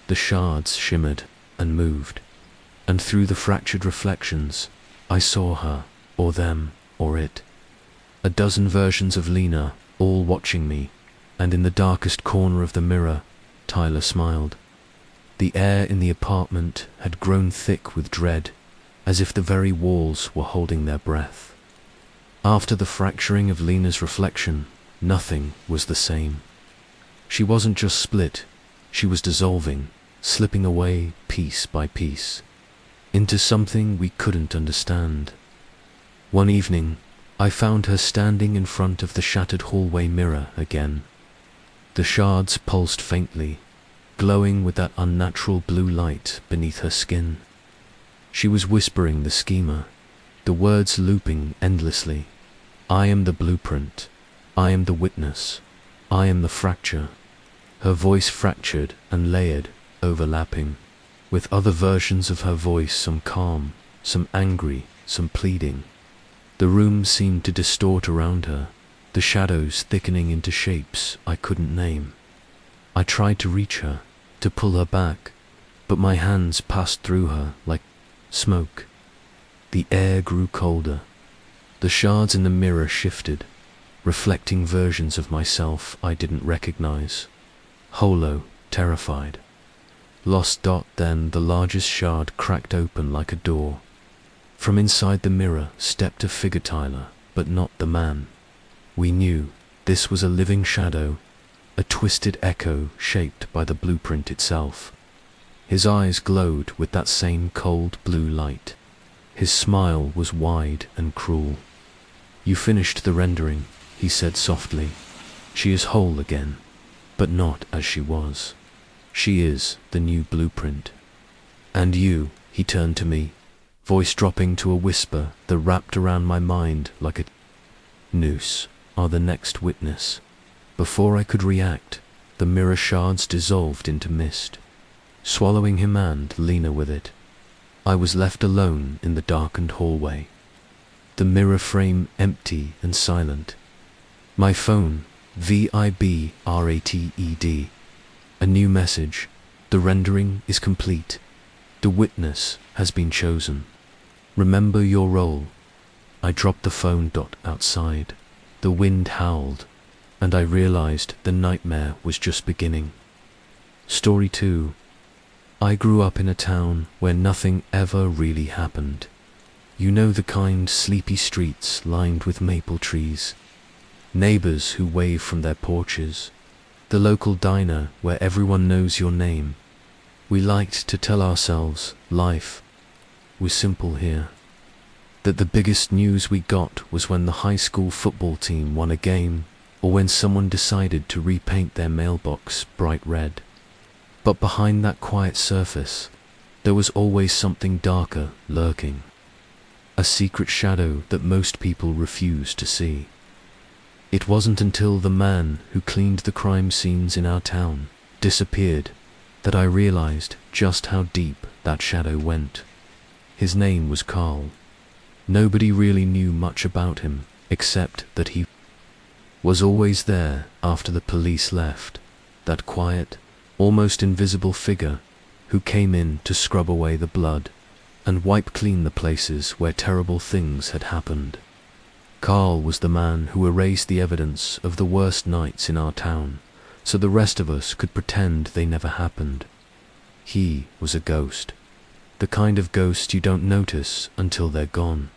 The shards shimmered and moved, and through the fractured reflections, I saw her, or them, or it. A dozen versions of Lena, all watching me, and in the darkest corner of the mirror, Tyler smiled. The air in the apartment had grown thick with dread, as if the very walls were holding their breath. After the fracturing of Lena's reflection, nothing was the same. She wasn't just split, she was dissolving, slipping away piece by piece into something we couldn't understand. One evening, I found her standing in front of the shattered hallway mirror again. The shards pulsed faintly, glowing with that unnatural blue light beneath her skin. She was whispering the schema, the words looping endlessly. I am the blueprint. I am the witness. I am the fracture. Her voice fractured and layered, overlapping, with other versions of her voice, some calm, some angry, some pleading. The room seemed to distort around her, the shadows thickening into shapes I couldn't name. I tried to reach her, to pull her back, but my hands passed through her like smoke. The air grew colder. The shards in the mirror shifted, reflecting versions of myself I didn't recognize. Hollow, terrified. Lost. Then the largest shard cracked open like a door. From inside the mirror stepped a figure, Tyler, but not the man. We knew this was a living shadow, a twisted echo shaped by the blueprint itself. His eyes glowed with that same cold blue light. His smile was wide and cruel. You finished the rendering, he said softly. She is whole again, but not as she was. She is the new blueprint. And you, he turned to me, voice dropping to a whisper that wrapped around my mind like a noose, are the next witness. Before I could react, the mirror shards dissolved into mist, swallowing him and Lena with it. I was left alone in the darkened hallway, the mirror frame empty and silent. My phone, vibrated. A new message. The rendering is complete. The witness has been chosen. Remember your role. I dropped the phone. Outside. The wind howled, and I realized the nightmare was just beginning. Story 2. I grew up in a town where nothing ever really happened. You know, the kind, sleepy streets lined with maple trees, neighbors who wave from their porches, the local diner where everyone knows your name. We liked to tell ourselves life was simple here. That the biggest news we got was when the high school football team won a game, or when someone decided to repaint their mailbox bright red. But behind that quiet surface, there was always something darker lurking. A secret shadow that most people refused to see. It wasn't until the man who cleaned the crime scenes in our town disappeared that I realized just how deep that shadow went. His name was Carl. Nobody really knew much about him, except that he was always there after the police left, that quiet, almost invisible figure who came in to scrub away the blood and wipe clean the places where terrible things had happened. Carl was the man who erased the evidence of the worst nights in our town, so the rest of us could pretend they never happened. He was a ghost, the kind of ghost you don't notice until they're gone.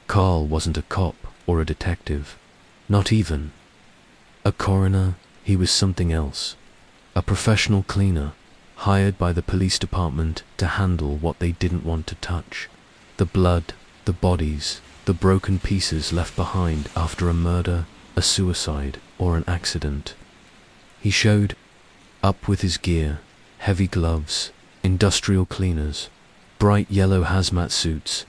Carl wasn't a cop or a detective, not even a coroner. He was something else, a professional cleaner, hired by the police department to handle what they didn't want to touch. The blood, the bodies, the broken pieces left behind after a murder, a suicide, or an accident. He showed up with his gear, heavy gloves, industrial cleaners, bright yellow hazmat suits.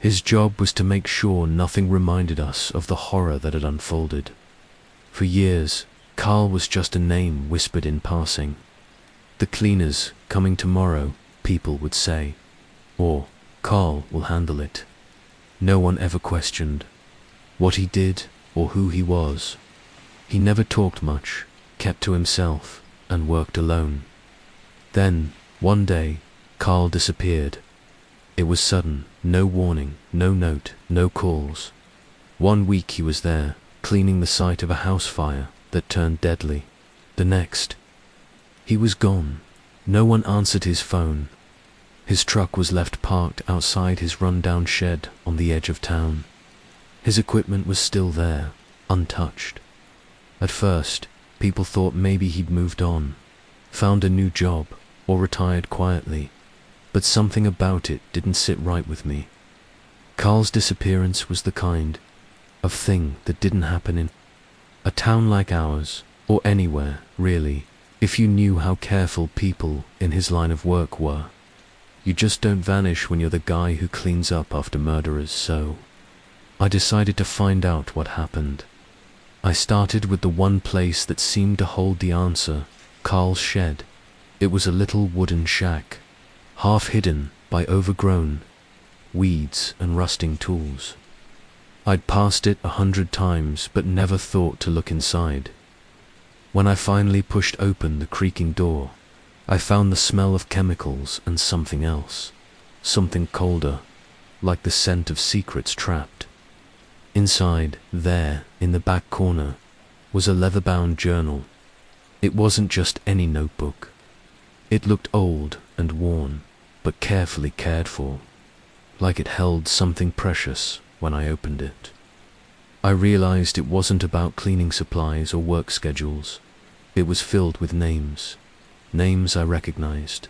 His job was to make sure nothing reminded us of the horror that had unfolded. For years, Carl was just a name whispered in passing. The cleaners coming tomorrow, people would say, or Carl will handle it. No one ever questioned what he did or who he was. He never talked much, kept to himself, and worked alone. Then, one day, Carl disappeared. It was sudden, no warning, no note, no calls. 1 week he was there, cleaning the site of a house fire that turned deadly. The next, he was gone. No one answered his phone. His truck was left parked outside his run-down shed on the edge of town. His equipment was still there, untouched. At first, people thought maybe he'd moved on, found a new job, or retired quietly, but something about it didn't sit right with me. Carl's disappearance was the kind of thing that didn't happen in a town like ours, or anywhere, really, if you knew how careful people in his line of work were. You just don't vanish when you're the guy who cleans up after murderers, so I decided to find out what happened. I started with the one place that seemed to hold the answer, Carl's shed. It was a little wooden shack, half hidden by overgrown weeds and rusting tools. I'd passed it 100 times but never thought to look inside. When I finally pushed open the creaking door, I found the smell of chemicals and something else, something colder, like the scent of secrets trapped. Inside, there, in the back corner, was a leather-bound journal. It wasn't just any notebook. It looked old and worn, but carefully cared for, like it held something precious when I opened it. I realized it wasn't about cleaning supplies or work schedules. It was filled with names. Names I recognized.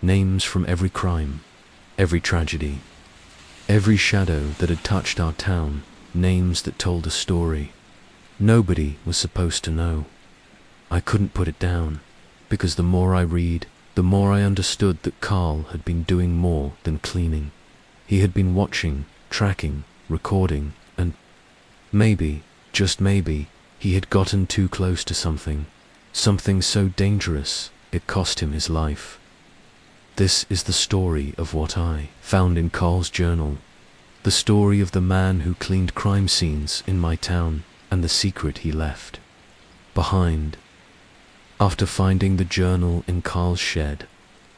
Names from every crime, every tragedy, every shadow that had touched our town. Names that told a story nobody was supposed to know. I couldn't put it down, because the more I read, the more I understood that Carl had been doing more than cleaning. He had been watching, tracking, recording, and maybe, just maybe, he had gotten too close to something so dangerous it cost him his life. This is the story of what I found in Carl's journal, the story of the man who cleaned crime scenes in my town and the secret he left behind. After finding the journal in Carl's shed,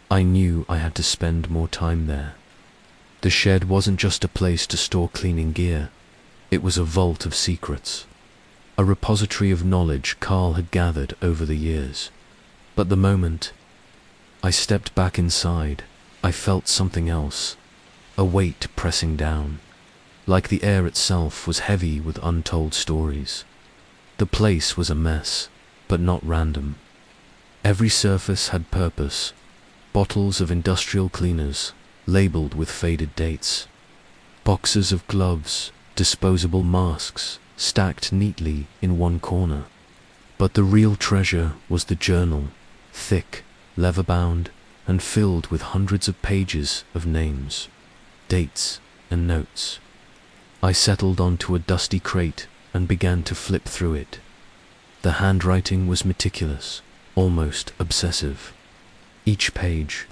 I knew I had to spend more time there. The shed wasn't just a place to store cleaning gear. It was a vault of secrets, a repository of knowledge Carl had gathered over the years. But the moment I stepped back inside, I felt something else, a weight pressing down, like the air itself was heavy with untold stories. The place was a mess, but not random. Every surface had purpose. Bottles of industrial cleaners, labeled with faded dates. Boxes of gloves, disposable masks, stacked neatly in one corner. But the real treasure was the journal, thick, leather-bound, and filled with hundreds of pages of names, dates, and notes. I settled onto a dusty crate and began to flip through it. The handwriting was meticulous, almost obsessive. Each page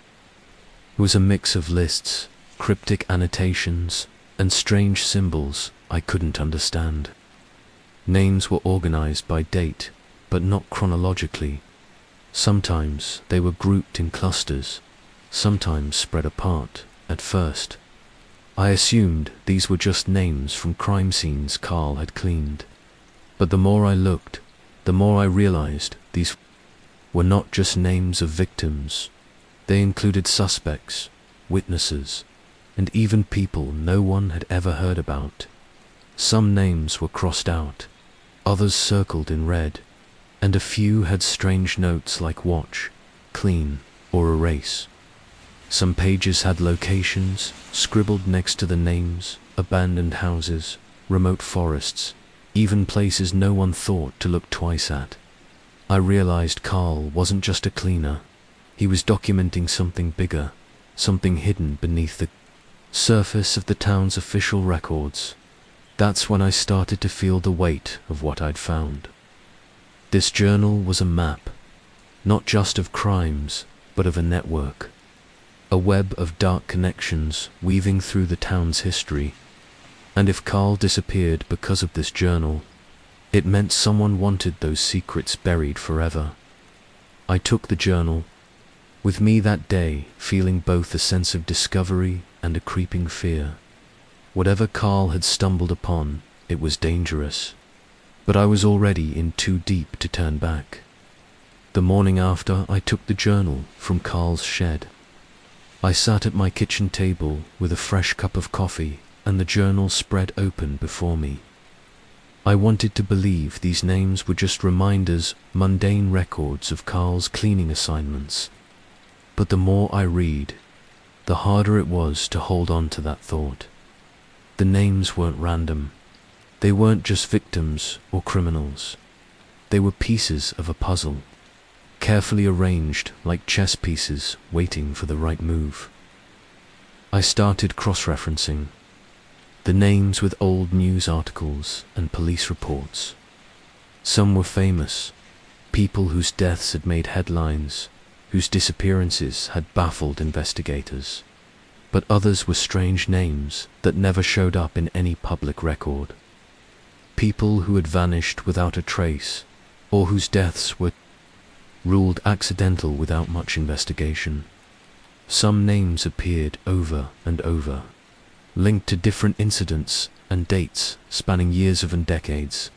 was a mix of lists, cryptic annotations, and strange symbols I couldn't understand. Names were organized by date, but not chronologically. Sometimes they were grouped in clusters, sometimes spread apart. At first, I assumed these were just names from crime scenes Carl had cleaned. But the more I looked, the more I realized these were not just names of victims. They included suspects, witnesses, and even people no one had ever heard about. Some names were crossed out, others circled in red, and a few had strange notes like watch, clean, or erase. Some pages had locations scribbled next to the names, abandoned houses, remote forests, even places no one thought to look twice at. I realized Carl wasn't just a cleaner. He was documenting something bigger, something hidden beneath the surface of the town's official records. That's when I started to feel the weight of what I'd found. This journal was a map, not just of crimes, but of a network. A web of dark connections weaving through the town's history. And if Carl disappeared because of this journal, it meant someone wanted those secrets buried forever. I took the journal with me that day, feeling both a sense of discovery and a creeping fear. Whatever Carl had stumbled upon, it was dangerous. But I was already in too deep to turn back. The morning after I took the journal from Carl's shed, I sat at my kitchen table with a fresh cup of coffee and the journal spread open before me. I wanted to believe these names were just reminders, mundane records of Carl's cleaning assignments. But the more I read, the harder it was to hold on to that thought. The names weren't random. They weren't just victims or criminals. They were pieces of a puzzle, carefully arranged like chess pieces waiting for the right move. I started cross-referencing the names with old news articles and police reports. Some were famous, people whose deaths had made headlines, whose disappearances had baffled investigators. But others were strange names that never showed up in any public record. People who had vanished without a trace, or whose deaths were ruled accidental without much investigation. Some names appeared over and over, linked to different incidents and dates spanning years and decades.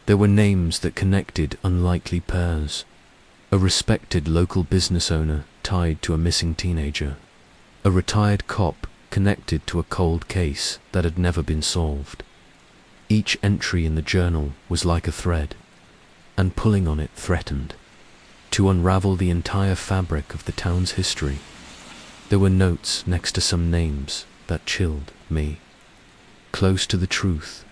There were names that connected unlikely pairs. A respected local business owner tied to a missing teenager. A retired cop connected to a cold case that had never been solved. Each entry in the journal was like a thread, and pulling on it threatened to unravel the entire fabric of the town's history. There were notes next to some names that chilled me. Close to the truth,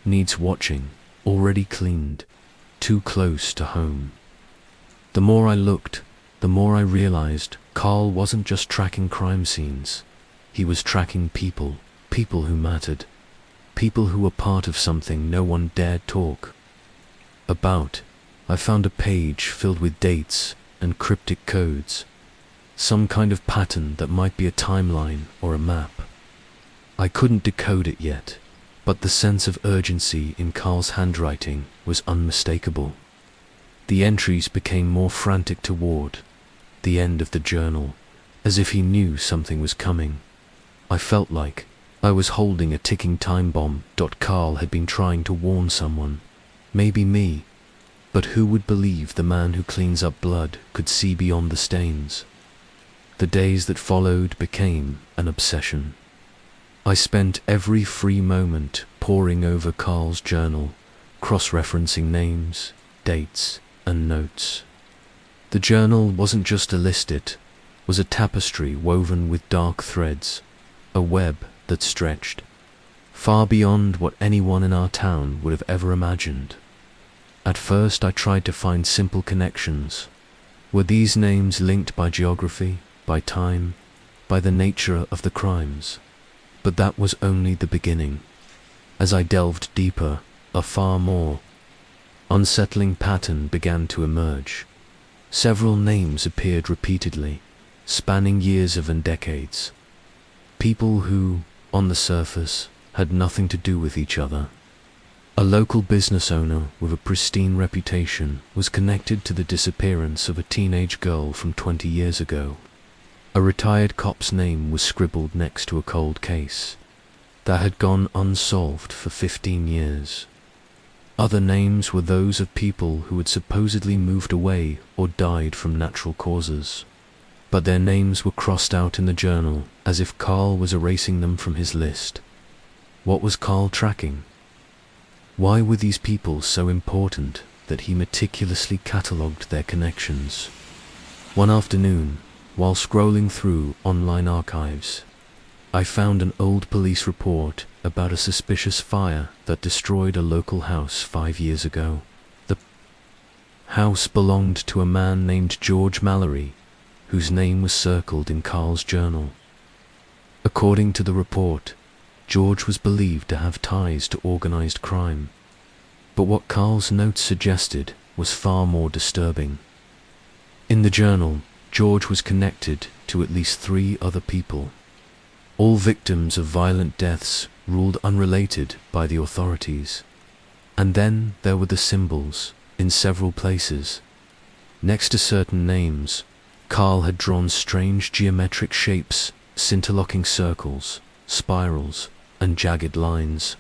needs watching, already cleaned, too close to home. The more I looked, the more I realized Carl wasn't just tracking crime scenes. He was tracking people, people who mattered, people who were part of something no one dared talk about. I found a page filled with dates and cryptic codes, some kind of pattern that might be a timeline or a map. I couldn't decode it yet, but the sense of urgency in Carl's handwriting was unmistakable. The entries became more frantic toward the end of the journal, as if he knew something was coming. I felt like I was holding a ticking time bomb. Carl had been trying to warn someone, maybe me, but who would believe the man who cleans up blood could see beyond the stains? The days that followed became an obsession. I spent every free moment poring over Carl's journal, cross-referencing names, dates, and notes. The journal wasn't just a list, it was a tapestry woven with dark threads, a web that stretched far beyond what anyone in our town would have ever imagined. At first I tried to find simple connections. Were these names linked by geography, by time, by the nature of the crimes? But that was only the beginning. As I delved deeper, a far more unsettling pattern began to emerge. Several names appeared repeatedly, spanning years and decades. People who, on the surface, had nothing to do with each other. A local business owner with a pristine reputation was connected to the disappearance of a teenage girl from 20 years ago. A retired cop's name was scribbled next to a cold case that had gone unsolved for 15 years. Other names were those of people who had supposedly moved away or died from natural causes, but their names were crossed out in the journal as if Carl was erasing them from his list. What was Carl tracking? Why were these people so important that he meticulously catalogued their connections? One afternoon, while scrolling through online archives, I found an old police report about a suspicious fire that destroyed a local house 5 years ago. The house belonged to a man named George Mallory, whose name was circled in Carl's journal. According to the report, George was believed to have ties to organized crime. But what Carl's notes suggested was far more disturbing. In the journal, George was connected to at least 3 other people, all victims of violent deaths ruled unrelated by the authorities. And then there were the symbols in several places. Next to certain names, Carl had drawn strange geometric shapes, scintillating circles, spirals, and jagged lines.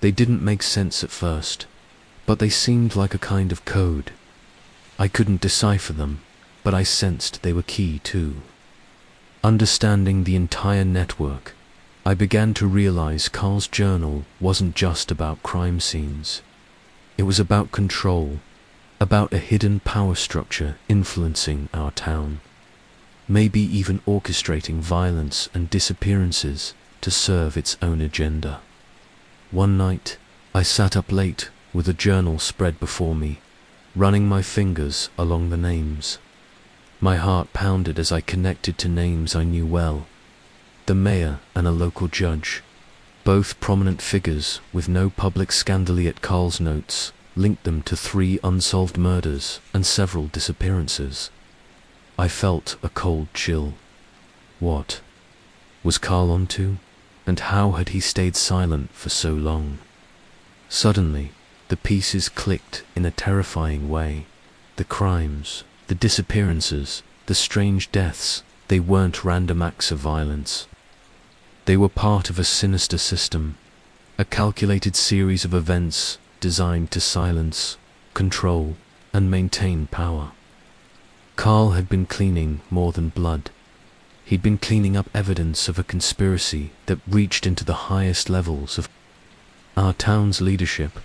They didn't make sense at first, but they seemed like a kind of code. I couldn't decipher them, but I sensed they were key too. Understanding the entire network, I began to realize Carl's journal wasn't just about crime scenes. It was about control, about a hidden power structure influencing our town. maybe even orchestrating violence and disappearances to serve its own agenda. One night, I sat up late with a journal spread before me, running my fingers along the names. My heart pounded as I connected to names I knew well. The mayor and a local judge, both prominent figures with no public scandal, yet Carl's notes linked them to 3 unsolved murders and several disappearances. I felt a cold chill. What was Carl onto? And how had he stayed silent for so long? Suddenly, the pieces clicked in a terrifying way. The crimes, the disappearances, the strange deaths, they weren't random acts of violence. They were part of a sinister system, a calculated series of events designed to silence, control, and maintain power. Carl had been cleaning more than blood. He'd been cleaning up evidence of a conspiracy that reached into the highest levels of our town's leadership.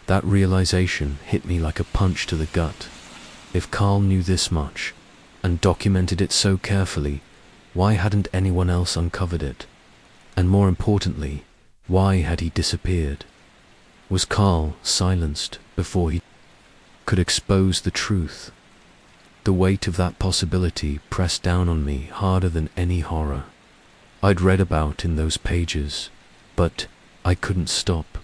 That realization hit me like a punch to the gut. If Carl knew this much, and documented it so carefully, why hadn't anyone else uncovered it? And more importantly, why had he disappeared? Was Carl silenced before he could expose the truth? The weight of that possibility pressed down on me harder than any horror I'd read about in those pages, but I couldn't stop,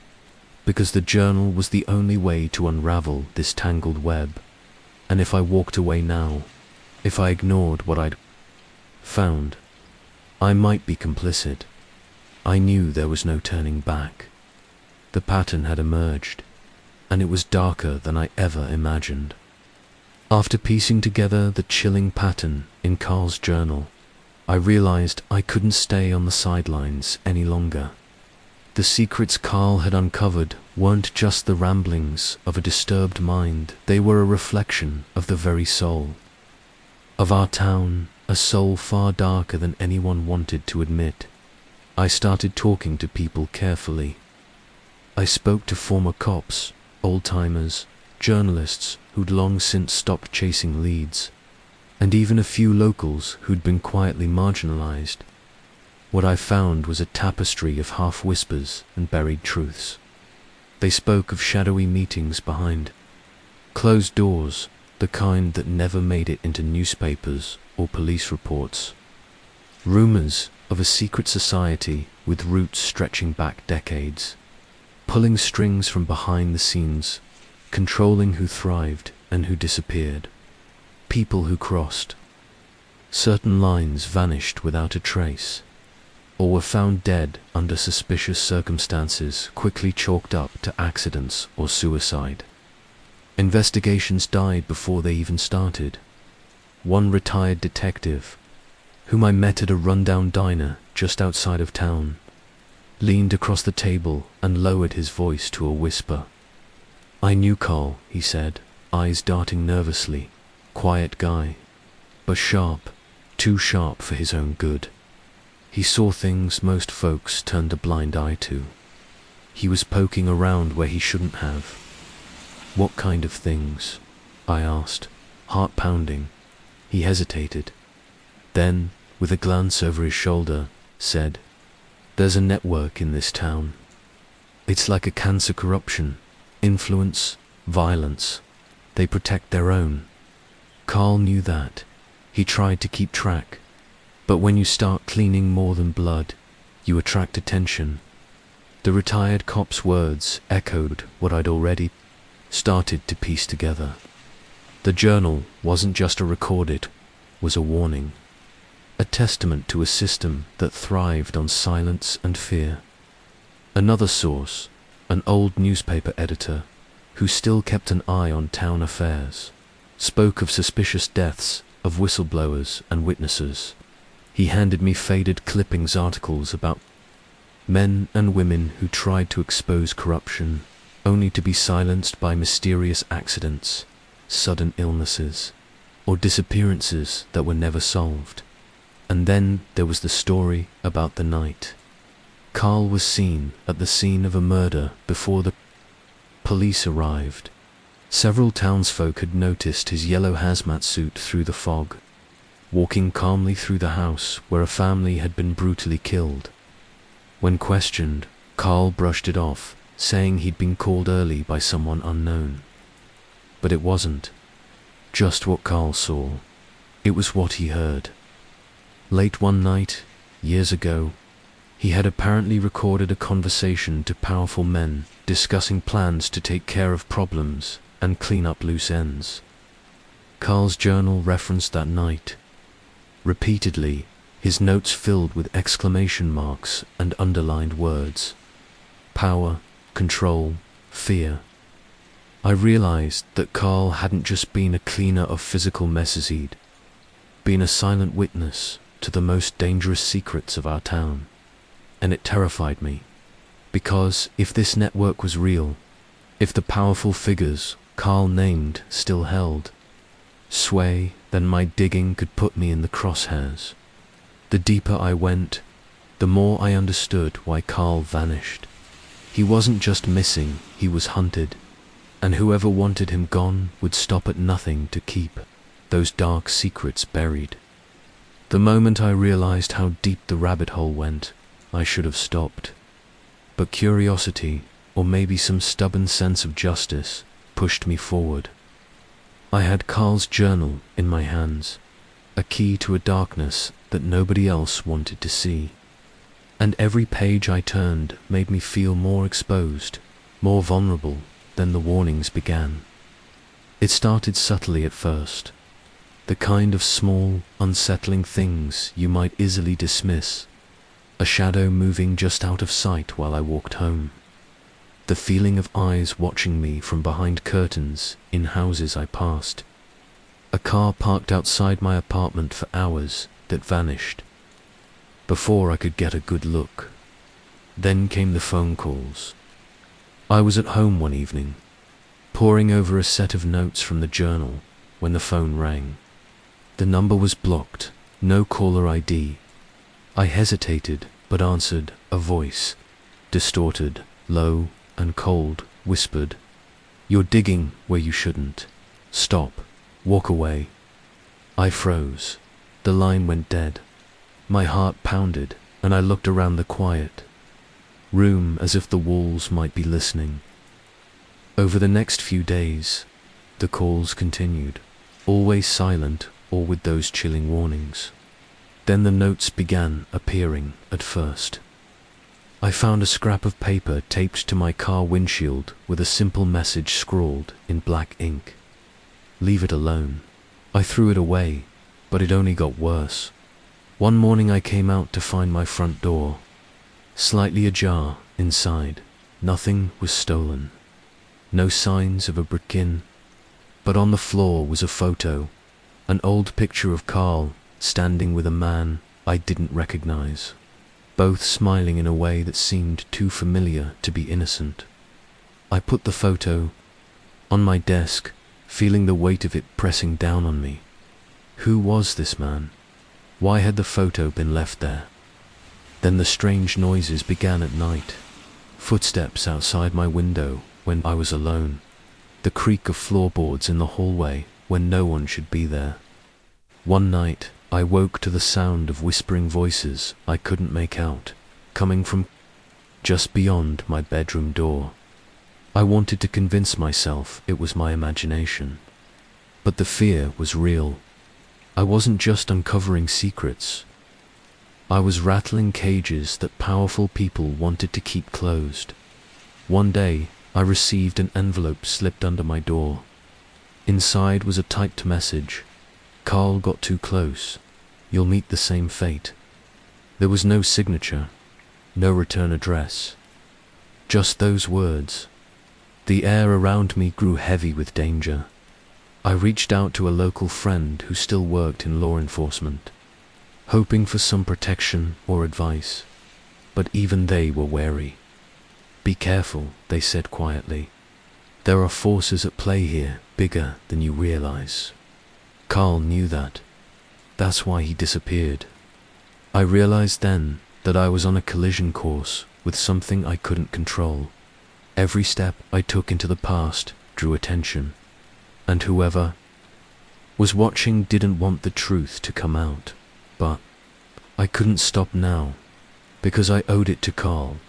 because the journal was the only way to unravel this tangled web. And if I walked away now, if I ignored what I'd found, I might be complicit. I knew there was no turning back. The pattern had emerged, and it was darker than I ever imagined. After piecing together the chilling pattern in Carl's journal, I realized I couldn't stay on the sidelines any longer. The secrets Carl had uncovered weren't just the ramblings of a disturbed mind, they were a reflection of the very soul of our town, a soul far darker than anyone wanted to admit. I started talking to people carefully. I spoke to former cops, old-timers, journalists who'd long since stopped chasing leads, and even a few locals who'd been quietly marginalized. What I found was a tapestry of half-whispers and buried truths. They spoke of shadowy meetings behind closed doors, the kind that never made it into newspapers or police reports. Rumors of a secret society with roots stretching back decades, pulling strings from behind the scenes, controlling who thrived and who disappeared. People who crossed certain lines vanished without a trace, or were found dead under suspicious circumstances quickly chalked up to accidents or suicide. Investigations died before they even started. One retired detective, whom I met at a rundown diner just outside of town, leaned across the table and lowered his voice to a whisper. "I knew Carl," he said, eyes darting nervously. Quiet guy, but sharp, too sharp for his own good. He saw things most folks turned a blind eye to. He was poking around where he shouldn't have. "What kind of things?" I asked, heart pounding. He hesitated. Then, with a glance over his shoulder, said, "There's a network in this town. It's like a cancer: corruption, influence, violence. They protect their own." Carl knew that. He tried to keep track. But when you start cleaning more than blood, you attract attention. The retired cop's words echoed what I'd already started to piece together. The journal wasn't just a record, it was a warning. A testament to a system that thrived on silence and fear. Another source, an old newspaper editor, who still kept an eye on town affairs, spoke of suspicious deaths of whistleblowers and witnesses. He handed me faded clippings, articles about men and women who tried to expose corruption, only to be silenced by mysterious accidents, sudden illnesses, or disappearances that were never solved. And then there was the story about the night. Carl was seen at the scene of a murder before the police arrived. Several townsfolk had noticed his yellow hazmat suit through the fog. walking calmly through the house where a family had been brutally killed. When questioned, Carl brushed it off, saying he'd been called early by someone unknown. But it wasn't just what Carl saw, it was what he heard. Late one night, years ago, he had apparently recorded a conversation to powerful men discussing plans to take care of problems and clean up loose ends. Carl's journal referenced that night. Repeatedly, his notes filled with exclamation marks and underlined words. Power, control, fear. I realized that Carl hadn't just been a cleaner of physical messes, he'd been a silent witness to the most dangerous secrets of our town. And it terrified me, because if this network was real, if the powerful figures Carl named still held sway, then my digging could put me in the crosshairs. The deeper I went, the more I understood why Carl vanished. He wasn't just missing, he was hunted, and whoever wanted him gone would stop at nothing to keep those dark secrets buried. The moment I realized how deep the rabbit hole went, I should have stopped. But curiosity, or maybe some stubborn sense of justice, pushed me forward. I had Carl's journal in my hands, a key to a darkness that nobody else wanted to see. And every page I turned made me feel more exposed, more vulnerable than the warnings began. It started subtly at first, the kind of small, unsettling things you might easily dismiss. A shadow moving just out of sight while I walked home. The feeling of eyes watching me from behind curtains in houses I passed. A car parked outside my apartment for hours that vanished before I could get a good look. Then came the phone calls. I was at home one evening, poring over a set of notes from the journal, when the phone rang. The number was blocked, no caller ID. I hesitated, but answered. A voice, distorted, low, and cold, whispered, "You're digging where you shouldn't. Stop. Walk away." I froze. The line went dead. My heart pounded, and I looked around the quiet room as if the walls might be listening. Over the next few days, the calls continued, always silent or with those chilling warnings. Then the notes began appearing at first. I found a scrap of paper taped to my car windshield with a simple message scrawled in black ink. "Leave it alone." I threw it away, but it only got worse. One morning I came out to find my front door slightly ajar inside. Nothing was stolen. No signs of a break-in. But on the floor was a photo, an old picture of Carl standing with a man I didn't recognize, both smiling in a way that seemed too familiar to be innocent. I put the photo on my desk, feeling the weight of it pressing down on me. Who was this man? Why had the photo been left there? Then the strange noises began at night. Footsteps outside my window when I was alone. The creak of floorboards in the hallway when no one should be there. One night, I woke to the sound of whispering voices I couldn't make out, coming from just beyond my bedroom door. I wanted to convince myself it was my imagination. But the fear was real. I wasn't just uncovering secrets. I was rattling cages that powerful people wanted to keep closed. One day, I received an envelope slipped under my door. Inside was a typed message. "Carl got too close. You'll meet the same fate." There was no signature, no return address. Just those words. The air around me grew heavy with danger. I reached out to a local friend who still worked in law enforcement, hoping for some protection or advice. But even they were wary. "Be careful," they said quietly. "There are forces at play here, bigger than you realize." Carl knew that. That's why he disappeared. I realized then that I was on a collision course with something I couldn't control. Every step I took into the past drew attention, and whoever was watching didn't want the truth to come out, but I couldn't stop now, because I owed it to Carl,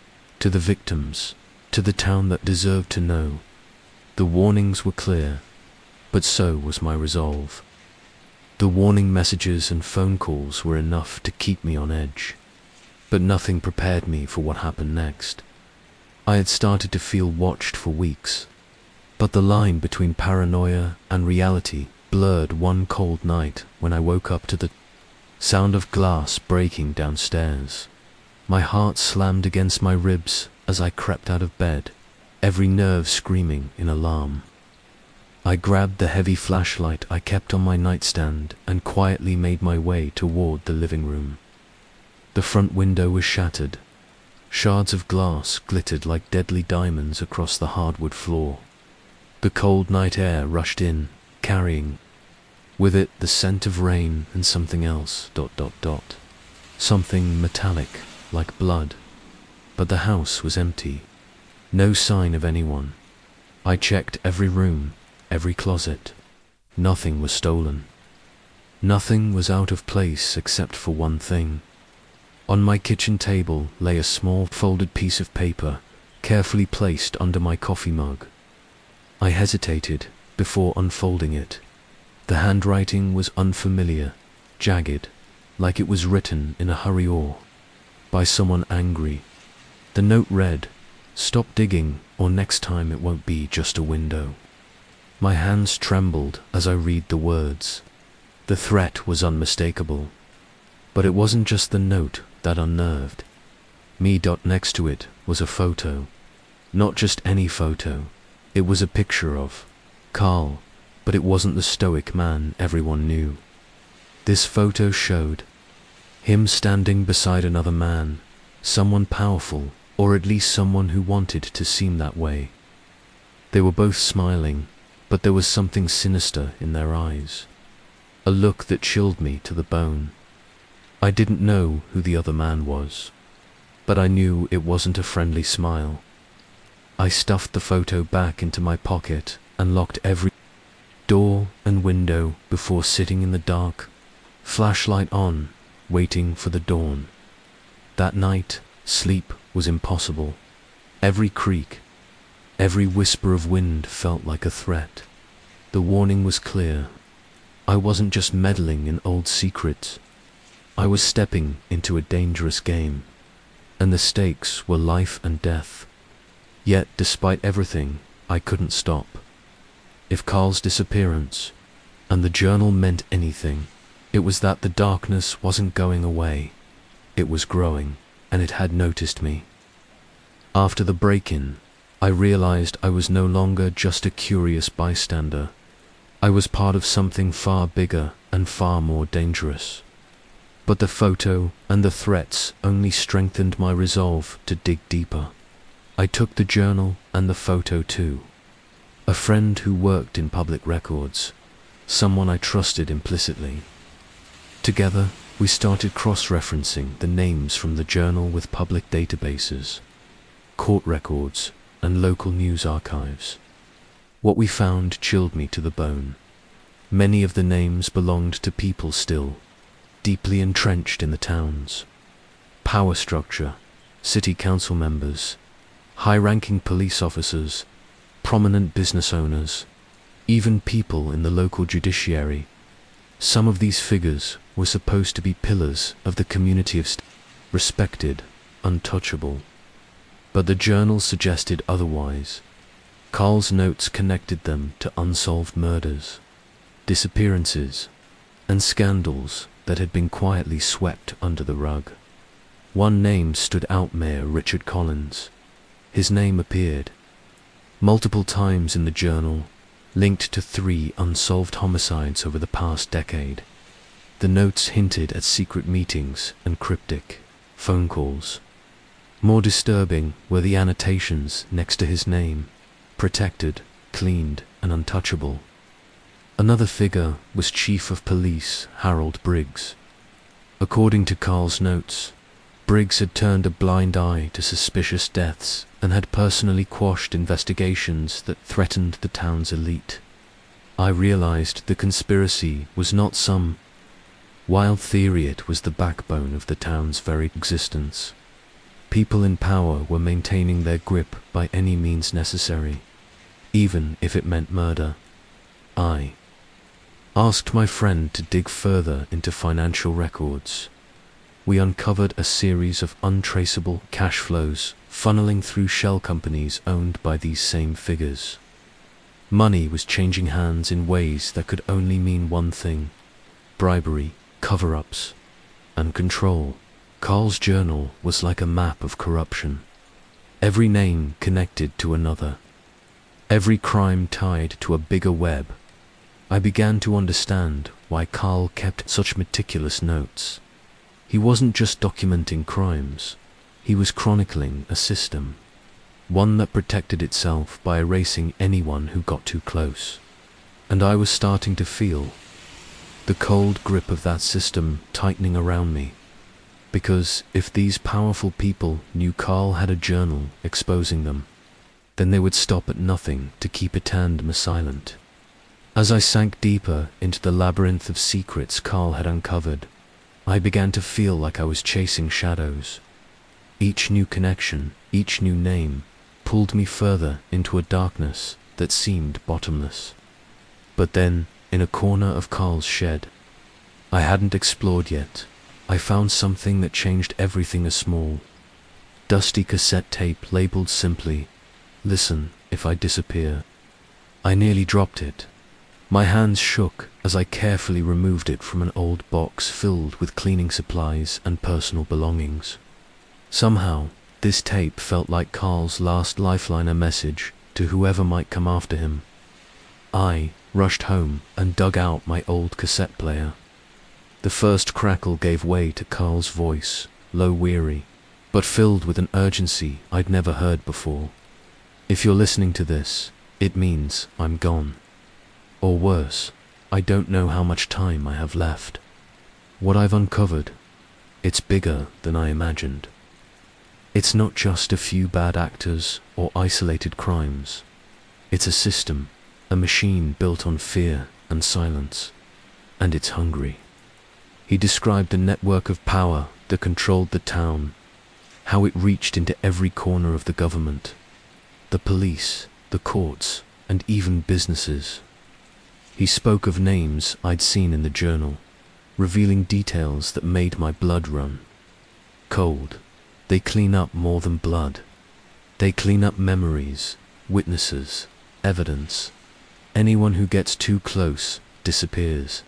to the victims, to the town that deserved to know. The warnings were clear, but so was my resolve. The warning messages and phone calls were enough to keep me on edge, but nothing prepared me for what happened next. I had started to feel watched for weeks, but the line between paranoia and reality blurred one cold night when I woke up to the sound of glass breaking downstairs. My heart slammed against my ribs as I crept out of bed, every nerve screaming in alarm. I grabbed the heavy flashlight I kept on my nightstand and quietly made my way toward the living room. The front window was shattered. Shards of glass glittered like deadly diamonds across the hardwood floor. The cold night air rushed in, carrying with it the scent of rain and something else, ... Something metallic, like blood. But the house was empty. No sign of anyone. I checked every room, every closet. Nothing was stolen. Nothing was out of place except for one thing. On my kitchen table lay a small folded piece of paper, carefully placed under my coffee mug. I hesitated before unfolding it. The handwriting was unfamiliar, jagged, like it was written in a hurry or by someone angry. The note read, "Stop digging, or next time it won't be just a window." My hands trembled as I read the words. The threat was unmistakable. But it wasn't just the note that unnerved me. Next to it was a photo. Not just any photo. It was a picture of Carl, but it wasn't the stoic man everyone knew. This photo showed him standing beside another man, someone powerful, or at least someone who wanted to seem that way. They were both smiling, but there was something sinister in their eyes. A look that chilled me to the bone. I didn't know who the other man was, but I knew it wasn't a friendly smile. I stuffed the photo back into my pocket and locked every door and window before sitting in the dark, flashlight on, waiting for the dawn. That night, sleep was impossible. Every creak, every whisper of wind felt like a threat. The warning was clear. I wasn't just meddling in old secrets. I was stepping into a dangerous game, and the stakes were life and death. Yet, despite everything, I couldn't stop. If Carl's disappearance and the journal meant anything, it was that the darkness wasn't going away. It was growing, and it had noticed me. After the break-in, I realized I was no longer just a curious bystander. I was part of something far bigger and far more dangerous. But the photo and the threats only strengthened my resolve to dig deeper. I took the journal and the photo too. A friend who worked in public records, someone I trusted implicitly. Together, we started cross-referencing the names from the journal with public databases, court records, and local news archives. What we found chilled me to the bone. Many of the names belonged to people still deeply entrenched in the towns. Power structure, city council members, high-ranking police officers, prominent business owners, even people in the local judiciary. Some of these figures were supposed to be pillars of the community of respected, untouchable. But the journal suggested otherwise. Carl's notes connected them to unsolved murders, disappearances, and scandals that had been quietly swept under the rug. One name stood out: Mayor Richard Collins. His name appeared multiple times in the journal, linked to 3 unsolved homicides over the past decade. The notes hinted at secret meetings and cryptic phone calls. More disturbing were the annotations next to his name: protected, cleaned, and untouchable. Another figure was Chief of Police Harold Briggs. According to Carl's notes, Briggs had turned a blind eye to suspicious deaths and had personally quashed investigations that threatened the town's elite. I realized the conspiracy was not some wild theory, it was the backbone of the town's very existence. People in power were maintaining their grip by any means necessary, even if it meant murder. I asked my friend to dig further into financial records. We uncovered a series of untraceable cash flows funneling through shell companies owned by these same figures. Money was changing hands in ways that could only mean one thing: bribery, cover-ups, and control. Carl's journal was like a map of corruption. Every name connected to another. Every crime tied to a bigger web. I began to understand why Carl kept such meticulous notes. He wasn't just documenting crimes. He was chronicling a system. One that protected itself by erasing anyone who got too close. And I was starting to feel the cold grip of that system tightening around me. Because if these powerful people knew Carl had a journal exposing them, then they would stop at nothing to keep it and silent. As I sank deeper into the labyrinth of secrets Carl had uncovered, I began to feel like I was chasing shadows. Each new connection, each new name, pulled me further into a darkness that seemed bottomless. But then, in a corner of Carl's shed I hadn't explored yet, I found something that changed everything. A small, dusty cassette tape labeled simply, "Listen if I disappear." I nearly dropped it. My hands shook as I carefully removed it from an old box filled with cleaning supplies and personal belongings. Somehow, this tape felt like Carl's last lifeline, a message to whoever might come after him. I rushed home and dug out my old cassette player. The first crackle gave way to Carl's voice, low, weary, but filled with an urgency I'd never heard before. "If you're listening to this, it means I'm gone. Or worse, I don't know how much time I have left. What I've uncovered, it's bigger than I imagined. It's not just a few bad actors or isolated crimes. It's a system, a machine built on fear and silence. And it's hungry." He described a network of power that controlled the town, how it reached into every corner of the government, the police, the courts, and even businesses. He spoke of names I'd seen in the journal, revealing details that made my blood run cold. They clean up more than blood. They clean up memories, witnesses, evidence. Anyone who gets too close disappears.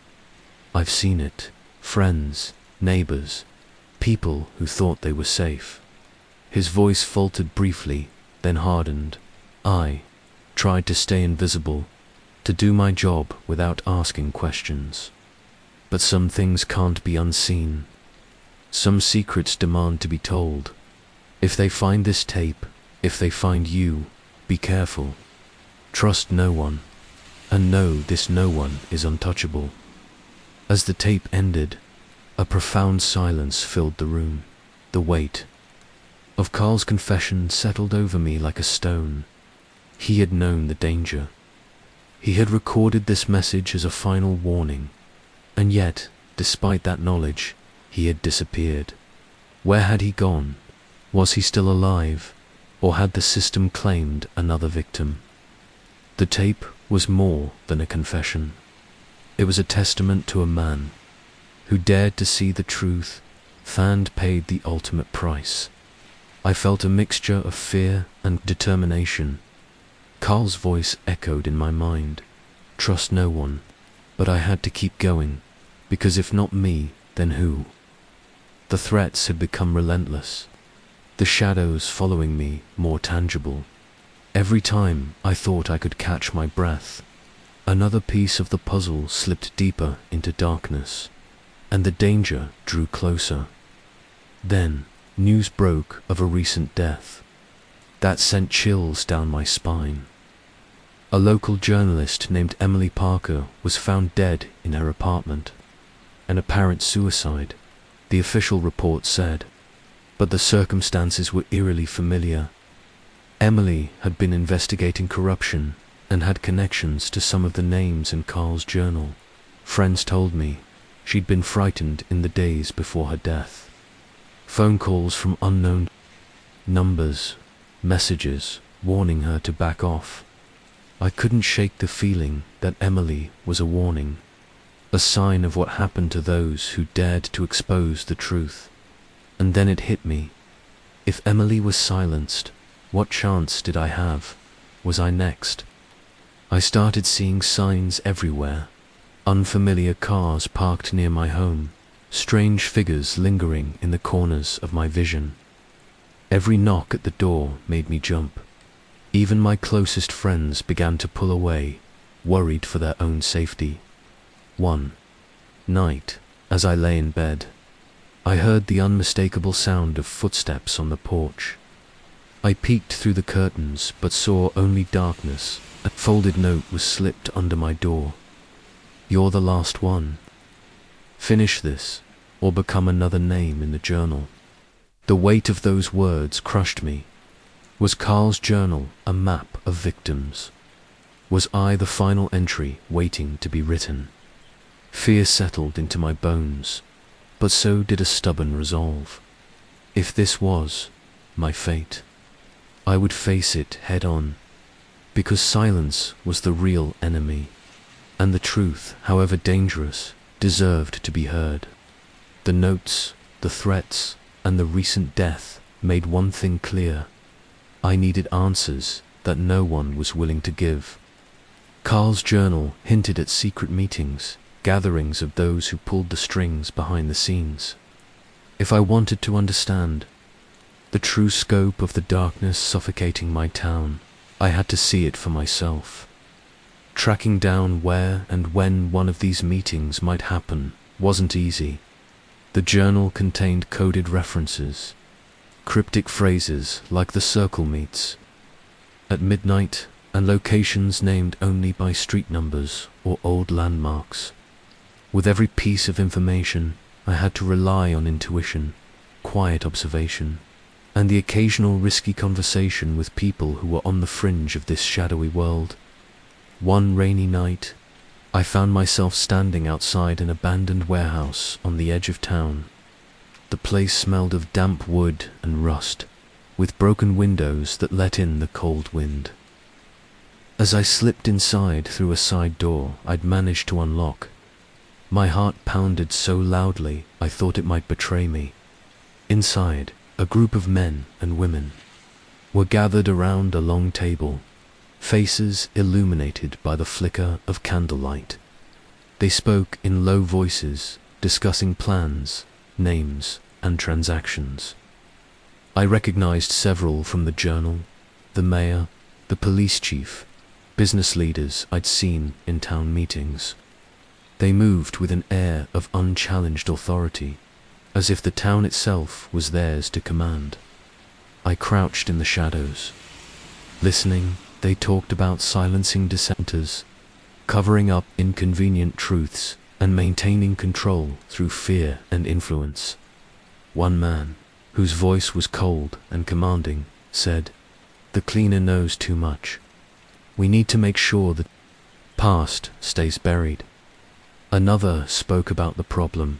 I've seen it. Friends, neighbors, people who thought they were safe. His voice faltered briefly, then hardened. I tried to stay invisible, to do my job without asking questions. But some things can't be unseen. Some secrets demand to be told. If they find this tape, if they find you, be careful. Trust no one, and know this no one is untouchable. As the tape ended, a profound silence filled the room. The weight of Carl's confession settled over me like a stone. He had known the danger. He had recorded this message as a final warning. And yet, despite that knowledge, he had disappeared. Where had he gone? Was he still alive? Or had the system claimed another victim? The tape was more than a confession. It was a testament to a man who dared to see the truth and paid the ultimate price. I felt a mixture of fear and determination. Carl's voice echoed in my mind. Trust no one. But I had to keep going, because if not me, then who? The threats had become relentless. The shadows following me more tangible. Every time I thought I could catch my breath, another piece of the puzzle slipped deeper into darkness, and the danger drew closer. Then, news broke of a recent death. That sent chills down my spine. A local journalist named Emily Parker was found dead in her apartment. An apparent suicide, the official report said, but the circumstances were eerily familiar. Emily had been investigating corruption and had connections to some of the names in Carl's journal. Friends told me she'd been frightened in the days before her death. Phone calls from unknown numbers, messages warning her to back off. I couldn't shake the feeling that Emily was a warning, a sign of what happened to those who dared to expose the truth. And then it hit me. If Emily was silenced, what chance did I have? Was I next? I started seeing signs everywhere. Unfamiliar cars parked near my home, strange figures lingering in the corners of my vision. Every knock at the door made me jump. Even my closest friends began to pull away, worried for their own safety. One night, as I lay in bed, I heard the unmistakable sound of footsteps on the porch. I peeked through the curtains but saw only darkness. A folded note was slipped under my door. "You're the last one. Finish this, or become another name in the journal." The weight of those words crushed me. Was Carl's journal a map of victims? Was I the final entry waiting to be written? Fear settled into my bones, but so did a stubborn resolve. If this was my fate, I would face it head on, because silence was the real enemy, and the truth, however dangerous, deserved to be heard. The notes, the threats, and the recent death made one thing clear. I needed answers that no one was willing to give. Carl's journal hinted at secret meetings, gatherings of those who pulled the strings behind the scenes. If I wanted to understand the true scope of the darkness suffocating my town, I had to see it for myself. Tracking down where and when one of these meetings might happen wasn't easy. The journal contained coded references, cryptic phrases like the circle meets at midnight, and locations named only by street numbers or old landmarks. With every piece of information, I had to rely on intuition, quiet observation, and the occasional risky conversation with people who were on the fringe of this shadowy world. One rainy night, I found myself standing outside an abandoned warehouse on the edge of town. The place smelled of damp wood and rust, with broken windows that let in the cold wind. As I slipped inside through a side door I'd managed to unlock, my heart pounded so loudly I thought it might betray me. Inside, a group of men and women were gathered around a long table, faces illuminated by the flicker of candlelight. They spoke in low voices, discussing plans, names, and transactions. I recognized several from the journal, the mayor, the police chief, business leaders I'd seen in town meetings. They moved with an air of unchallenged authority, as if the town itself was theirs to command. I crouched in the shadows. Listening, they talked about silencing dissenters, covering up inconvenient truths, and maintaining control through fear and influence. One man, whose voice was cold and commanding, said, "The cleaner knows too much. We need to make sure the past stays buried." Another spoke about the problem,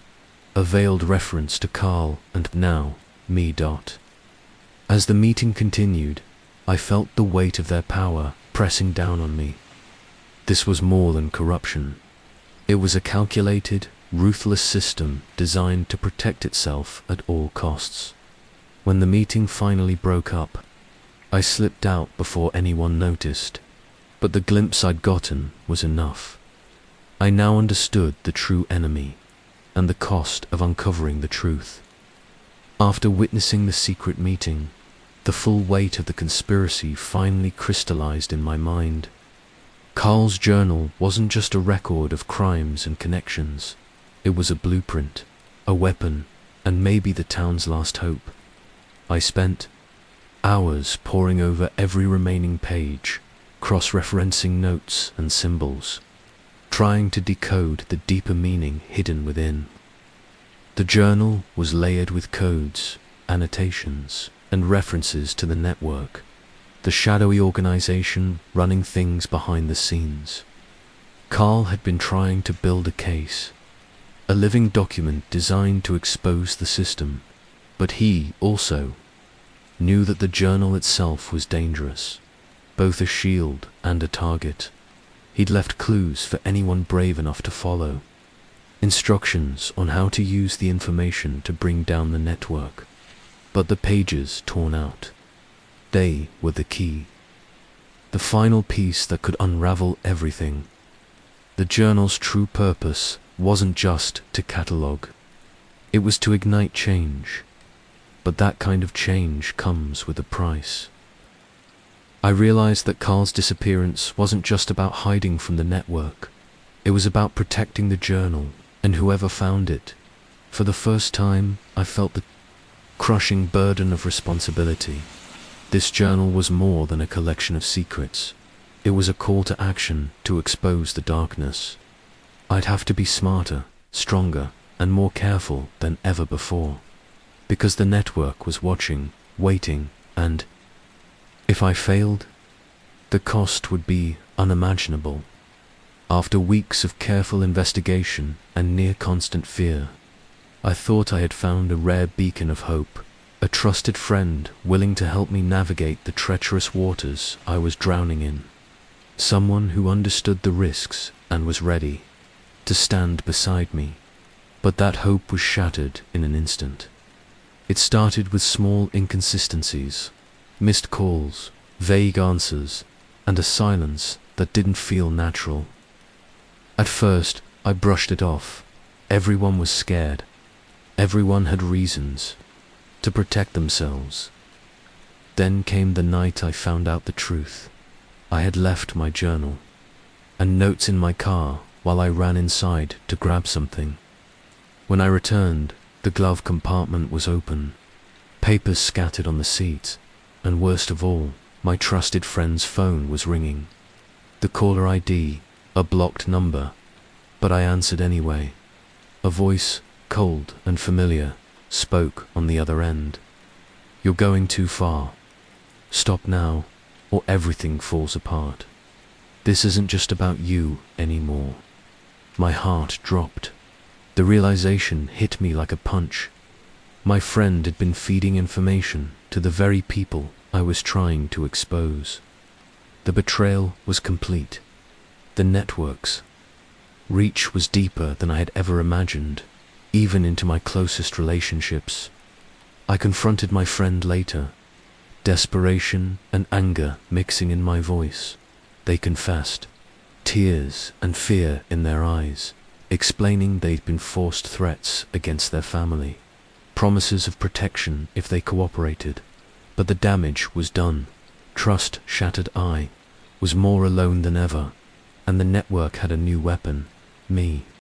a veiled reference to Carl and now me. As the meeting continued, I felt the weight of their power pressing down on me. This was more than corruption. It was a calculated, ruthless system designed to protect itself at all costs. When the meeting finally broke up, I slipped out before anyone noticed, but the glimpse I'd gotten was enough. I now understood the true enemy and the cost of uncovering the truth. After witnessing the secret meeting, the full weight of the conspiracy finally crystallized in my mind. Carl's journal wasn't just a record of crimes and connections. It was a blueprint, a weapon, and maybe the town's last hope. I spent hours poring over every remaining page, cross-referencing notes and symbols, trying to decode the deeper meaning hidden within. The journal was layered with codes, annotations, and references to the network, the shadowy organization running things behind the scenes. Carl had been trying to build a case, a living document designed to expose the system, but he also knew that the journal itself was dangerous, both a shield and a target. He'd left clues for anyone brave enough to follow, instructions on how to use the information to bring down the network. But the pages torn out, they were the key, the final piece that could unravel everything. The journal's true purpose wasn't just to catalogue, it was to ignite change. But that kind of change comes with a price. I realized that Carl's disappearance wasn't just about hiding from the network. It was about protecting the journal and whoever found it. For the first time, I felt the crushing burden of responsibility. This journal was more than a collection of secrets. It was a call to action to expose the darkness. I'd have to be smarter, stronger, and more careful than ever before. Because the network was watching, waiting, and if I failed, the cost would be unimaginable. After weeks of careful investigation and near constant fear, I thought I had found a rare beacon of hope, a trusted friend willing to help me navigate the treacherous waters I was drowning in. Someone who understood the risks and was ready to stand beside me. But that hope was shattered in an instant. It started with small inconsistencies, missed calls, vague answers, and a silence that didn't feel natural. At first, I brushed it off. Everyone was scared. Everyone had reasons to protect themselves. Then came the night I found out the truth. I had left my journal and notes in my car while I ran inside to grab something. When I returned, the glove compartment was open, papers scattered on the seat, and worst of all, my trusted friend's phone was ringing. The caller ID, a blocked number, but I answered anyway. A voice, cold and familiar, spoke on the other end. "You're going too far. Stop now, or everything falls apart. This isn't just about you anymore." My heart dropped. The realization hit me like a punch. My friend had been feeding information to the very people I was trying to expose. The betrayal was complete. The network's reach was deeper than I had ever imagined, even into my closest relationships. I confronted my friend later, desperation and anger mixing in my voice. They confessed, tears and fear in their eyes, explaining they'd been forced threats against their family, promises of protection if they cooperated. But the damage was done. Trust shattered. I was more alone than ever, and the network had a new weapon, me.